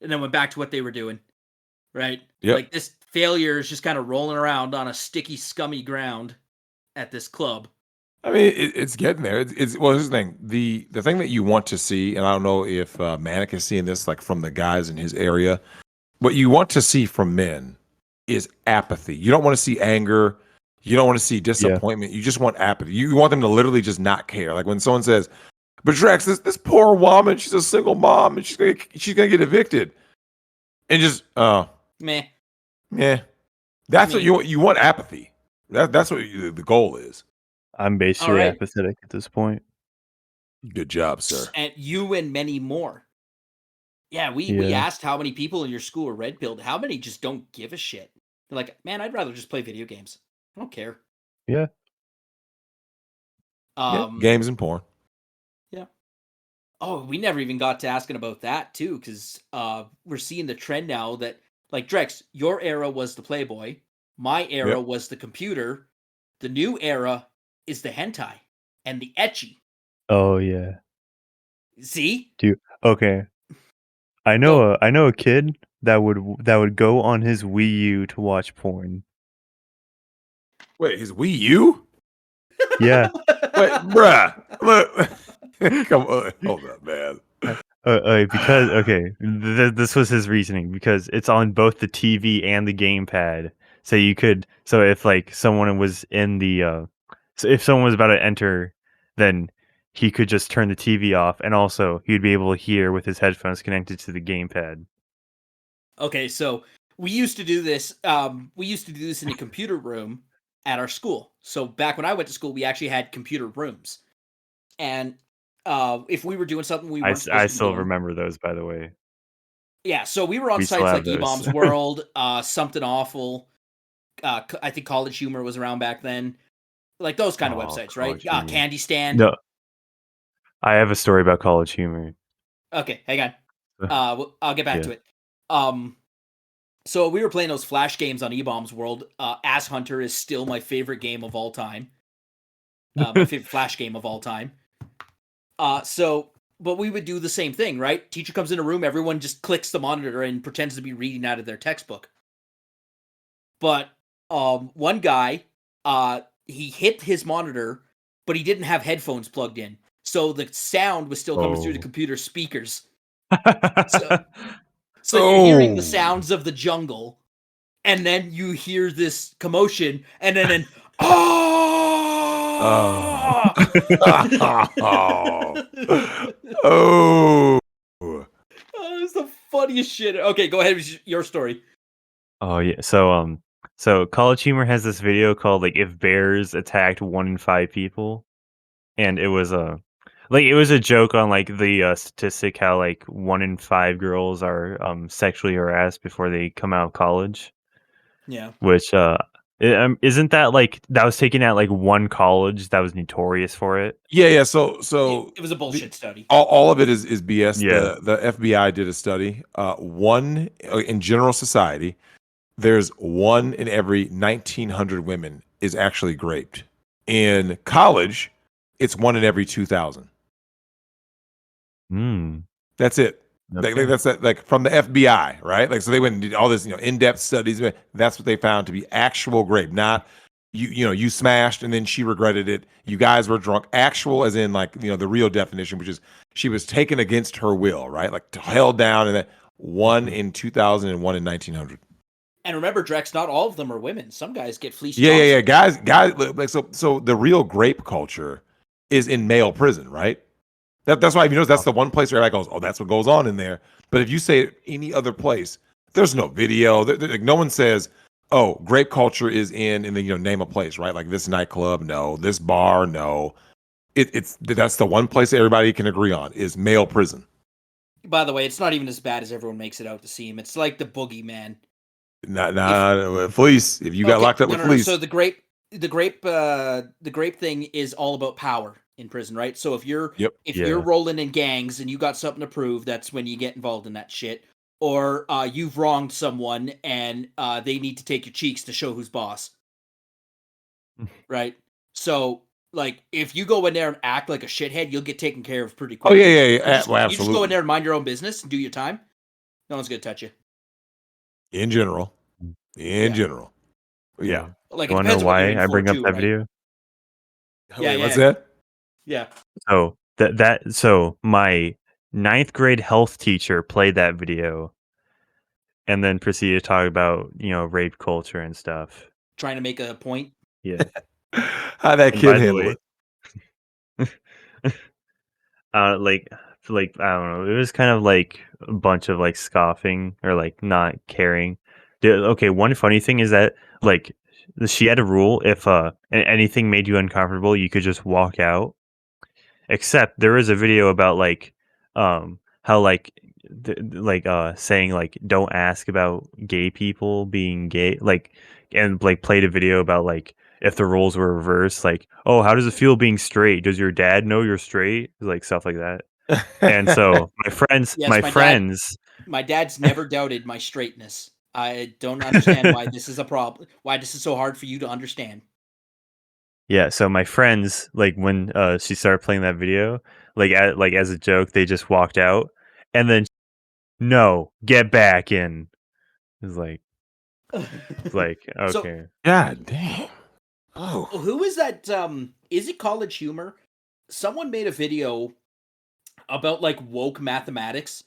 C: and then went back to what they were doing. Right?
A: Yep.
C: Like this failure is just kind of rolling around on a sticky, scummy ground at this club.
A: I mean, it's getting there. Well, here's the thing. The thing that you want to see, and I don't know if Manic is seeing this like from the guys in his area, what you want to see from men is apathy. You don't want to see anger. You don't want to see disappointment. You just want apathy. You want them to literally just not care. Like when someone says, "But Drex, this poor woman, she's a single mom, and she's gonna get evicted," and just
C: meh.
A: That's what you want apathy. That's what the goal is.
B: I'm basically apathetic at this point.
A: Good job, sir.
C: And you and many more. Yeah, we asked how many people in your school are red pilled. How many just don't give a shit? They're like, man, I'd rather just play video games. I don't care.
B: Yeah.
A: Games and porn.
C: Yeah. Oh, we never even got to asking about that too, because we're seeing the trend now that, like, Drex, your era was the Playboy, my era was the computer, the new era is the hentai and the ecchi.
B: Oh yeah.
C: See?
B: Dude, okay. I know a kid that would go on his Wii U to watch porn.
A: Wait, his Wii U?
B: Yeah.
A: Wait, bruh. Look. Come on. Hold up, man.
B: This was his reasoning because it's on both the TV and the gamepad. So if like someone was in the so if someone was about to enter, then he could just turn the TV off, and also he'd be able to hear with his headphones connected to the gamepad.
C: Okay, so we used to do this. We used to do this in a computer room at our school. So back when I went to school, we actually had computer rooms, and if we were doing something we weren't supposed to be
B: I still
C: doing,
B: remember those, by the way.
C: Yeah, so we were on
B: We
C: sites
B: still
C: like
B: have those.
C: E-Bombs World, Something Awful. I think College Humor was around back then. Like those kind of websites, right?
B: College Humor.
C: Candy Stand.
B: No, I have a story about College Humor.
C: Okay, hang on. I'll get back to it. So we were playing those Flash games on E-Bombs World. Ass Hunter is still my favorite game of all time. My favorite Flash game of all time. But we would do the same thing, right? Teacher comes in a room, everyone just clicks the monitor and pretends to be reading out of their textbook. But one guy, he hit his monitor, but he didn't have headphones plugged in, so the sound was still coming through the computer speakers. So you're hearing the sounds of the jungle, and then you hear this commotion, and then oh,
A: Oh.
C: it's the funniest shit. Okay, go ahead with your story.
B: Oh yeah. So College Humor has this video called like if bears attacked 1 in 5 people, and it was it was a joke on like the statistic how like 1 in 5 girls are sexually harassed before they come out of college.
C: Yeah.
B: Which isn't that like that was taken at like one college that was notorious for it?
A: Yeah. So
C: It was a bullshit study.
A: all of it is BS.
B: Yeah.
A: The FBI did a study. One in general society, there's 1 in every 1,900 women is actually raped. In college, it's 1 in every 2,000. That's it.
B: Okay.
A: That's that, like from the FBI, right? Like, so they went and did all this, in-depth studies. That's what they found to be actual rape, not you smashed and then she regretted it. You guys were drunk. Actual, as in like the real definition, which is she was taken against her will, right? Like held down, and that 1 in 2,000 and 1 in 1,900.
C: And remember, Drex, not all of them are women. Some guys get fleeced.
A: Yeah. Guys, like so the real grape culture is in male prison, right? That's why, if you notice, that's the one place where everybody goes, oh, that's what goes on in there. But if you say it any other place, there's no video. Like, no one says, oh, grape culture is in, and then name a place, right? Like this nightclub, no. This bar, no. That's the one place everybody can agree on is male prison.
C: By the way, it's not even as bad as everyone makes it out to seem. It's like the boogeyman.
A: Fleece. If you got locked up with fleece.
C: So the grape thing is all about power in prison, right? So if you're rolling in gangs and you got something to prove, that's when you get involved in that shit. Or you've wronged someone and they need to take your cheeks to show who's boss. Right? So like if you go in there and act like a shithead, you'll get taken care of pretty quick.
A: Oh yeah.
C: Absolutely. You just go in there and mind your own business and do your time. No one's gonna touch you.
A: In general.
B: Yeah.
C: Like,
B: you want to know why I bring up that video?
A: Yeah. What's that?
C: Yeah.
B: So so my 9th grade health teacher played that video, and then proceeded to talk about rape culture and stuff.
C: Trying to make a point.
B: Yeah.
A: How that kid handle it?
B: Like I don't know. It was kind of like a bunch of like scoffing or like not caring. Okay, one funny thing is that like she had a rule: if anything made you uncomfortable, you could just walk out. Except there is a video about like how like saying like don't ask about gay people being gay, like, and like played a video about like if the roles were reversed, like, oh, how does it feel being straight? Does your dad know you're straight? Like stuff like that. And so
C: my dad's never doubted my straightness. I don't understand why this is a problem. Why this is so hard for you to understand.
B: Yeah, so my friends, like when she started playing that video, like as a joke, they just walked out, and then no, get back in. It's like okay.
C: So,
A: God damn. Oh,
C: who is that? Is it College Humor? Someone made a video about like woke mathematics.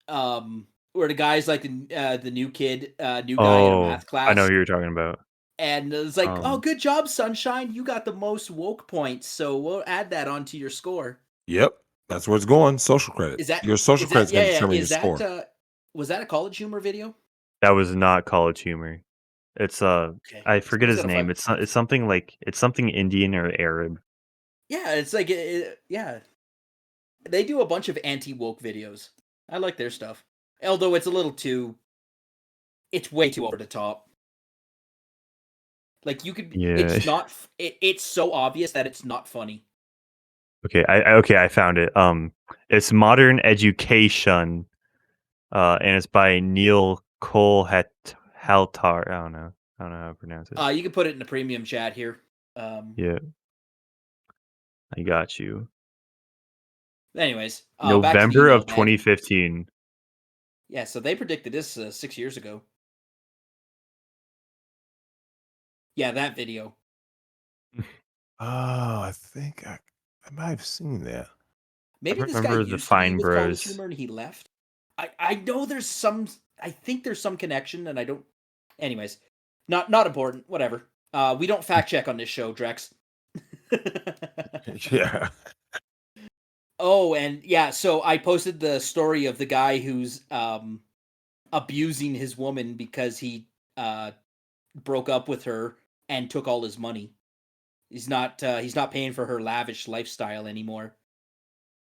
C: Where the guy's like the new kid, new guy in a math class.
B: I know who you're talking about.
C: And it's like, oh, good job, Sunshine. You got the most woke points, so we'll add that onto your score.
A: Yep, that's where it's going. Social credit.
C: Is that
A: your social credit's going to determine your score?
C: Was that a College Humor video?
B: That was not College Humor. It's
C: okay.
B: I forget his name. It's something like something Indian or Arab.
C: Yeah, it's like yeah. They do a bunch of anti-woke videos. I like their stuff, although it's a little too. It's way too over the top. Like you could, it's not. It's so obvious that it's not funny.
B: Okay, I found it. It's Modern Education, and it's by Neil Haltar. I don't know how to pronounce it.
C: You can put it in the premium chat here.
B: Yeah, I got you.
C: Anyways,
B: November of 2015.
C: Yeah, so they predicted this 6 years ago. Yeah, that video.
A: Oh, I think I might have seen that.
C: Maybe this guy
B: remember the
C: used to be
B: Fine
C: with Call of
B: Bros.
C: Tumor and he left. I know there's some. I think there's some connection, and I don't. Anyways, not important. Whatever. We don't fact check on this show, Drex.
A: Yeah.
C: Oh, and yeah, so I posted the story of the guy who's abusing his woman because he broke up with her and took all his money. He's not paying for her lavish lifestyle anymore.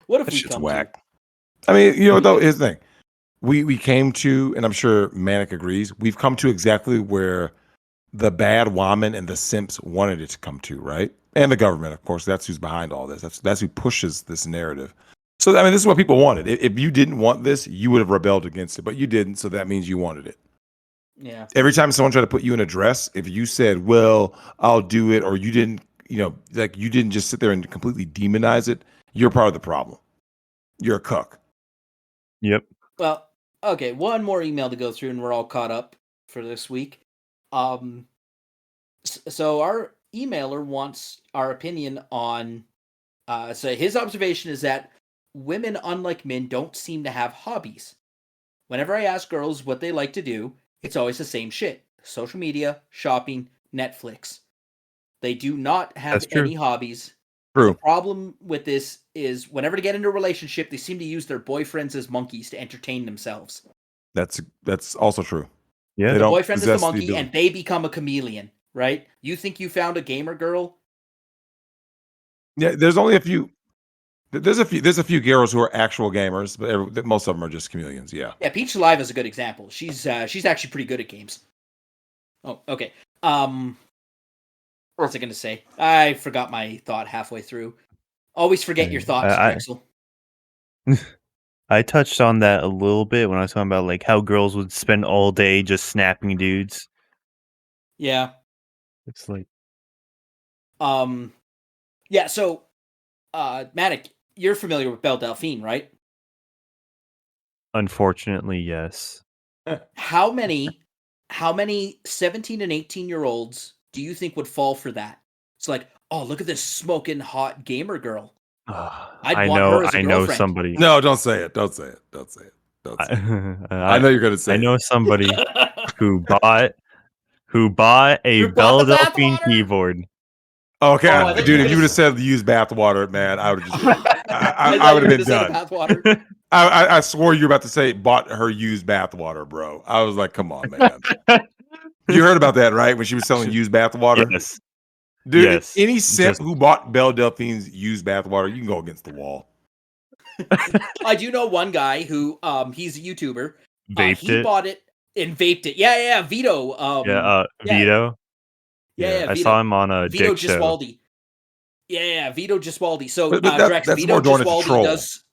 C: What if
A: That
C: we
A: shit's
C: come
A: whack. I mean, you know, though, here's the thing. We came to, and I'm sure Manic agrees, we've come to exactly where the bad woman and the simps wanted it to come to, right? And the government, of course. That's who's behind all this. That's who pushes this narrative. So, I mean, this is what people wanted. If you didn't want this, you would have rebelled against it, but you didn't, so that means you wanted it.
C: Yeah.
A: Every time someone tried to put you in a dress, if you said, well, I'll do it, or you didn't, you know, like you didn't just sit there and completely demonize it, you're part of the problem. You're a cuck.
B: Yep.
C: Well, okay, one more email to go through and we're all caught up for this week. So our emailer wants our opinion on so his observation is that women, unlike men, don't seem to have hobbies. Whenever I ask girls what they like to do, it's always the same shit. Social media, shopping, Netflix. They do not have
B: That's true.
C: any hobbies.
A: True.
C: The problem with this is whenever they get into a relationship, they seem to use their boyfriends as monkeys to entertain themselves.
A: That's also true.
B: Yeah.
A: They
C: The
A: don't
C: boyfriend is the
A: possess the
C: monkey,
A: ability.
C: and they become a chameleon, right? You think you found a gamer girl?
A: Yeah, there's only a few. There's a few girls who are actual gamers, but most of them are just chameleons. Yeah.
C: Yeah, Peach Live is a good example. She's actually pretty good at games. Oh, okay. What was I going to say? I forgot my thought halfway through. Always forget your thoughts, Drexel.
B: I touched on that a little bit when I was talking about like how girls would spend all day just snapping dudes.
C: Yeah.
B: It's like
C: Yeah, so Manic, you're familiar with Belle Delphine, right?
B: unfortunately, yes.
C: How many 17 and 18-year-olds do you think would fall for that? It's like, oh, look at this smoking hot gamer girl. I'd
B: I
C: want
B: know
C: her as a
B: I know
C: girlfriend.
B: somebody.
A: No, don't say it. Don't say it. Don't say it. Don't say it. I
B: I
A: know you're gonna say
B: I know
A: it.
B: somebody who bought a
C: You brought the
B: Belle Delphine
C: bathwater?
B: keyboard.
A: Okay,
C: Oh, I thought you
A: dude.
C: were
A: If you
C: gonna
A: would have said use bathwater, man, I would have just.
C: I
A: I
C: thought
A: would
C: you
A: have
C: were
A: been
C: gonna say the
A: done.
C: bathwater.
A: I swore you were about to say bought her used bathwater, bro. I was like, come on, man. You heard about that, right? When she was selling used bathwater?
B: Yes.
A: Dude,
B: Yes.
A: any simp
B: Just
A: who bought Belle Delphine's used bathwater, you can go against the wall.
C: I do know one guy who he's a YouTuber.
B: vaped
C: He
B: it.
C: bought it and vaped it. Yeah, Vito.
B: Vito.
C: Yeah,
B: I
C: Vito.
B: saw him on a
C: Vito
B: Dick show.
C: Giswaldi. Yeah, Vito Giswaldi. So
A: But
C: Drex,
A: that's
C: Vito
A: more doing it to
C: Giswaldi
A: troll.
C: does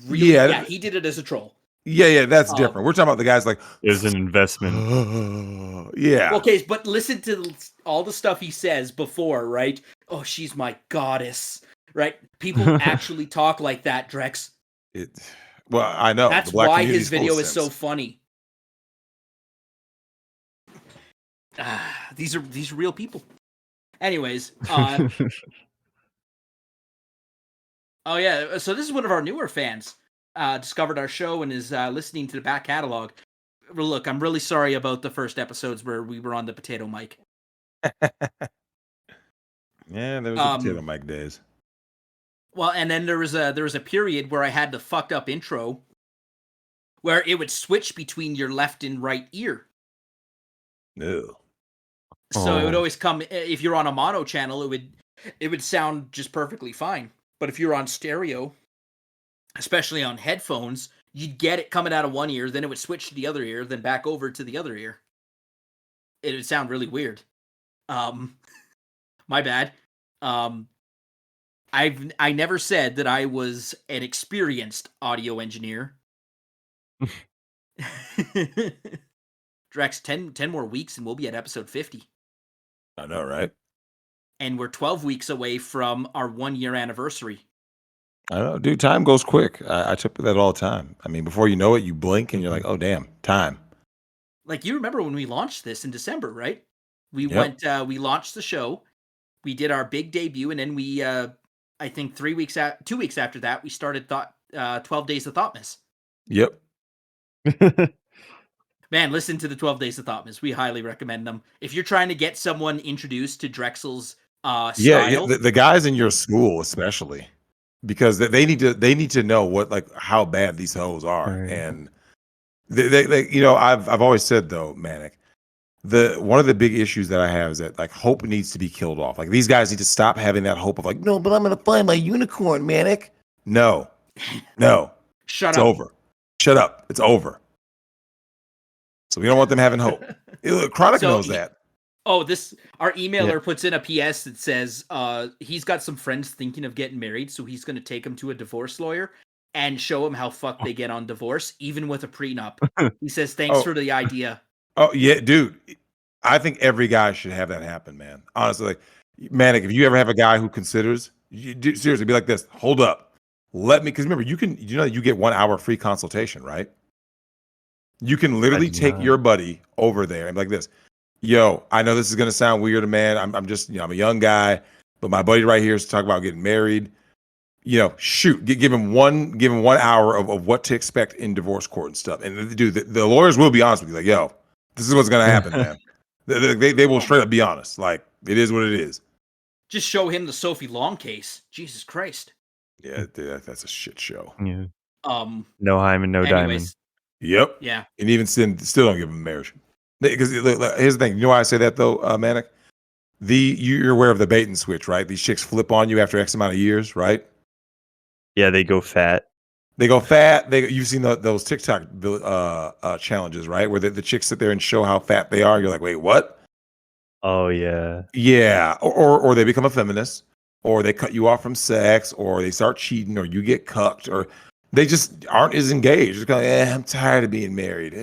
C: really
A: Yeah.
C: he did it as a troll.
A: Yeah, that's different. We're talking about the guys like
B: It was an investment.
A: yeah.
C: Okay, but listen to all the stuff he says before, right? Oh, she's my goddess, right? People actually talk like that, Drex.
A: Well, I know.
C: That's
A: The black
C: why
A: community's
C: his
A: full of
C: video is so
A: simps.
C: funny. These are real people. Anyways, oh yeah, so this is one of our newer fans. Discovered our show and is listening to the back catalog. Look, I'm really sorry about the first episodes where we were on the potato mic.
A: Yeah, there was the potato mic days.
C: Well, and then there was a period where I had the fucked up intro where it would switch between your left and right ear.
A: No.
C: So it would always come if you're on a mono channel, it would sound just perfectly fine. But if you're on stereo, especially on headphones, you'd get it coming out of one ear, then it would switch to the other ear, then back over to the other ear. It would sound really weird. My bad. I never said that I was an experienced audio engineer. Drex, 10 more weeks and we'll be at episode 50.
A: I know, right?
C: And we're 12 weeks away from our 1-year anniversary.
A: I know, dude. Time goes quick. I took that all the time. I mean, before you know it, you blink and you're like, "Oh, damn, time."
C: Like, you remember when we launched this in December, right? We
A: Yep.
C: we launched the show, we did our big debut, and then we, I think 2 weeks after that, we started 12 Days of Thoughtmas.
A: Yep.
C: Man, listen to the 12 Days of Thoughtmas. We highly recommend them. If you're trying to get someone introduced to Drexel's style.
A: The guys in your school, especially, because they need to know what how bad these hoes are,
B: Right.
A: and they I've always said though, Manic, one of the big issues that I have is that hope needs to be killed off. Like these guys need to stop having that hope of no, but I'm gonna find my unicorn, Manic. No,
C: Shut
A: it's
C: up.
A: over. Shut up. It's over. So we don't want them having hope. Chronic knows that.
C: Oh, our emailer puts in a PS that says he's got some friends thinking of getting married, so he's going to take them to a divorce lawyer and show them how fucked they get on divorce, even with a prenup. He says, thanks for the idea.
A: Oh, yeah, dude. I think every guy should have that happen, man. Honestly, Manic, if you ever have a guy who considers, seriously, be like this, hold up. Because remember, you get 1 hour free consultation, right? You can literally take your buddy over there and be like this. Yo, I know this is gonna sound weird, man. I'm just, I'm a young guy, but my buddy right here is talking about getting married. Shoot, give him 1 hour of what to expect in divorce court and stuff. And dude, the lawyers will be honest with you, like, yo, this is what's gonna happen, man. They will straight up be honest. Like, it is what it is.
C: Just show him the Sophie Long case. Jesus Christ.
A: Yeah, dude, that's a shit show.
B: Yeah.
C: No
B: hymen, no diamond.
A: Yep.
C: Yeah.
A: And even still don't give him marriage. Because here's the thing. You know why I say that though, Manic? You're aware of the bait and switch, right? These chicks flip on you after X amount of years, right?
B: Yeah, they go fat.
A: You've seen those TikTok challenges, right? Where the chicks sit there and show how fat they are. You're like, wait, what?
B: Oh yeah.
A: Yeah. Or they become a feminist, or they cut you off from sex, or they start cheating, or you get cucked, or they just aren't as engaged. Just going, I'm tired of being married.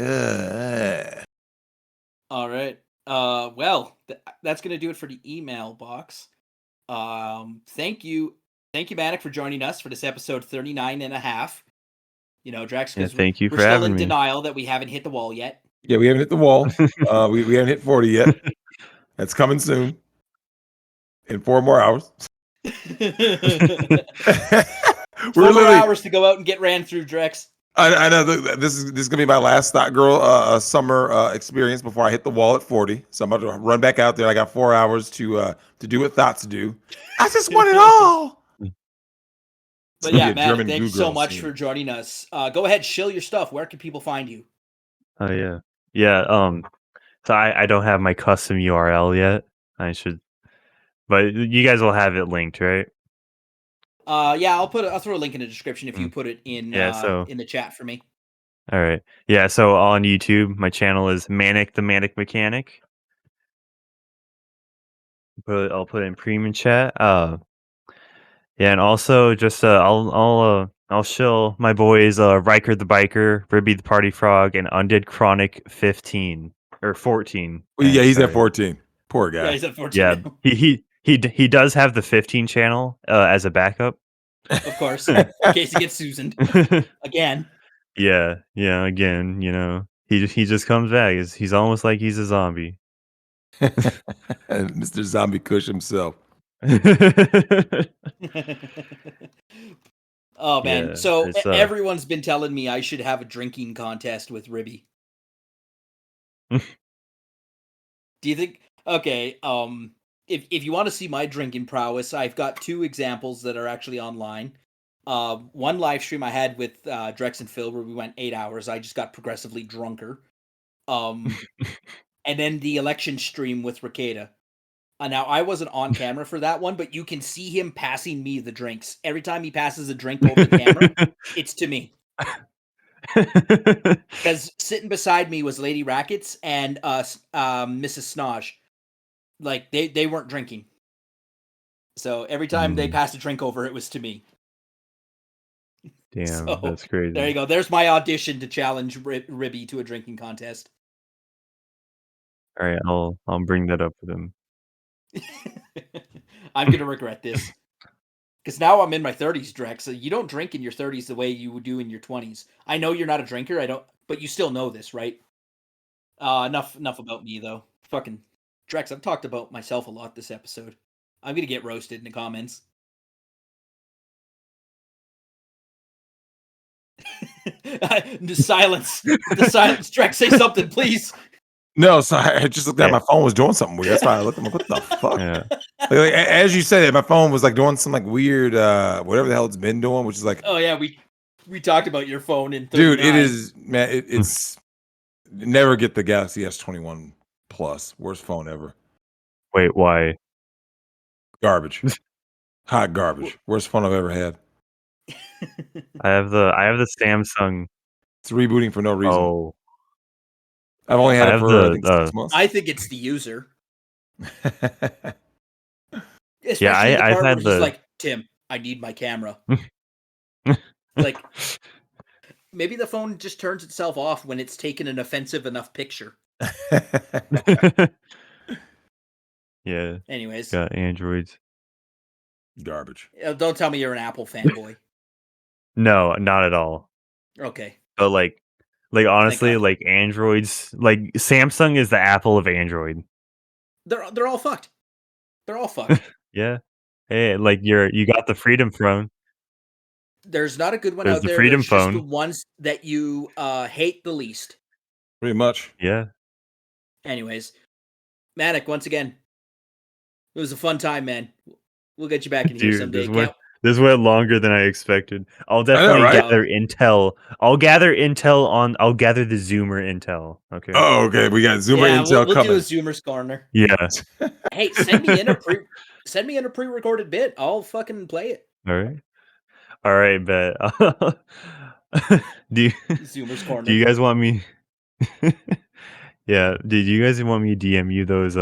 C: All right. Well, that's going to do it for the email box. Thank you, Manic, for joining us for this episode 39 and a half. Drax, because
B: thank you
C: we're
B: for
C: still
B: having
C: in
B: me.
C: denial that we haven't hit the wall yet.
A: Yeah, we haven't hit the wall. We haven't hit 40 yet. That's coming soon. In 4 more hours.
C: 4 more hours to go out and get ran through, Drex.
A: I know this is gonna be my last Thought Girl summer experience before I hit the wall at 40. So I'm about to run back out there. I got 4 hours to do what thoughts do. I just want it all.
C: But yeah, Manic, thank you so much for joining us. Go ahead, shill your stuff. Where can people find you?
B: Oh yeah. So I don't have my custom URL yet. I should, but you guys will have it linked, right?
C: Yeah, I'll throw a link in the description if you put it in in the chat for me.
B: All right. Yeah, so on YouTube, my channel is Manic the Manic Mechanic. I'll put it in premium chat. Yeah, and also just I'll shill my boys Riker the Biker, Ribby the Party Frog, and Undead Chronic 15 or 14.
A: Yeah, he's at 14. Poor guy.
C: Yeah, he's at 14.
B: Yeah,
C: now.
B: he does have the 15 channel as a backup.
C: Of course, in case he gets Susaned again.
B: Yeah, again, he just comes back. He's almost like he's a zombie.
A: Mr. Zombie Kush himself.
C: Oh man,
B: Yeah,
C: so everyone's been telling me I should have a drinking contest with Ribby. Do you think? Okay, if you want to see my drinking prowess, I've got 2 examples that are actually online. One live stream I had with Drex and Phil where we went 8 hours. I just got progressively drunker. And then the election stream with Ricada. Now, I wasn't on camera for that one, but you can see him passing me the drinks. Every time he passes a drink over the camera, it's to me. Because sitting beside me was Lady Rackets and Mrs. Snosh. Like, they weren't drinking. So every time they passed a drink over, it was to me.
B: Damn, that's crazy.
C: There you go. There's my audition to challenge Ribby to a drinking contest.
B: All right, I'll bring that up with him.
C: I'm going to regret this. Because now I'm in my 30s, Drex. So you don't drink in your 30s the way you would do in your 20s. I know you're not a drinker. But you still know this, right? Enough about me, though. Fucking Drex, I've talked about myself a lot this episode. I'm gonna get roasted in the comments. The silence. The silence. Drex, say something, please.
A: No, so I just looked at my phone was doing something weird. That's why I looked. I'm like, what the fuck?
B: Yeah.
A: Like, as you said it, my phone was like doing some like weird, whatever the hell it's been doing, which is like,
C: Oh yeah, we talked about your phone in 39.
A: dude, it is, man. It's never get the Galaxy S21 Plus. Worst phone ever.
B: Wait, why?
A: Garbage. Hot garbage. Worst phone I've ever had.
B: I have the Samsung.
A: It's rebooting for no reason.
B: Oh,
A: I've only had
B: I
A: it
B: have
A: for I think 6 months.
C: I think it's the user. Especially
B: Yeah,
C: the
B: I've
C: part
B: had
C: where he's
B: the-
C: like, Tim, I need my camera. Like, maybe the phone just turns itself off when it's taken an offensive enough picture.
B: yeah,
C: Anyways,
B: got Androids.
A: Garbage.
C: don't tell me you're an Apple fanboy.
B: No, not at all.
C: Okay.
B: But like honestly,
C: God.
B: like Androids, like Samsung is the Apple of Android.
C: They're all fucked. They're all fucked.
B: Yeah. Hey, like you got the Freedom phone.
C: There's not a good one
B: There's
C: out
B: the
C: there.
B: Freedom
C: There's just
B: phone.
C: the ones that you hate the least.
A: Pretty much.
B: Yeah.
C: Anyways, Manic, once again, it was a fun time, man. We'll get you back in here
B: Dude,
C: someday.
B: this went longer than I expected. I'll
A: know,
B: definitely
A: right?
B: gather intel. I'll gather the Zoomer intel. Okay.
A: Oh, okay. We got Zoomer
C: Yeah,
A: Intel
C: we'll do
A: coming.
C: a Zoomer's corner.
B: Yeah.
C: Hey, send me in a pre-recorded bit. I'll fucking play it.
B: All right, bet. do
C: Zoomer's corner.
B: you guys want me? Yeah. Did you guys want me to DM you those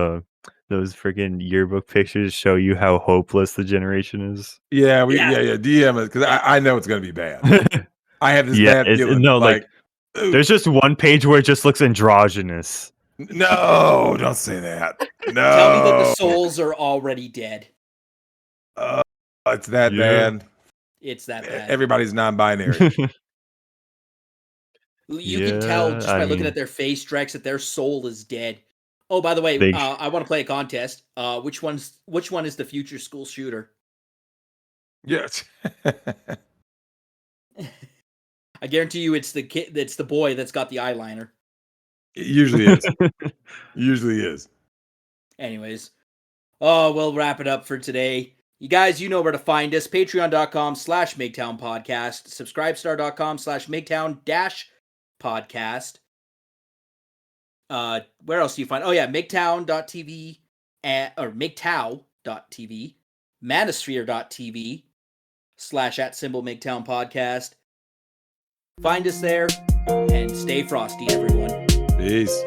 B: freaking yearbook pictures show you how hopeless the generation is?
A: Yeah,
C: Yeah.
A: DM it because I know it's gonna be bad. I have this bad feeling.
B: No,
A: like ooh,
B: there's just one page where it just looks androgynous.
A: no, don't say that. No,
C: Tell me that the souls are already dead.
A: It's that
B: Yeah.
A: bad.
C: It's that bad.
A: Everybody's non-binary.
C: You can tell just by looking at their face, Drex, that their soul is dead. Oh, by the way, I want to play a contest. Which one is the future school shooter?
A: Yes.
C: I guarantee you, it's the kid. It's the boy that's got the eyeliner.
A: It usually is. Usually is.
C: Anyways, we'll wrap it up for today. You guys, you know where to find us. Patreon.com/Migtown Podcast. Subscribestar.com/Migtown-podcast. Where else do you find? Oh yeah, Migtown.tv or Migtow.tv, Manosphere.tv /@Migtown Podcast. Find us there and stay frosty, everyone.
A: Peace.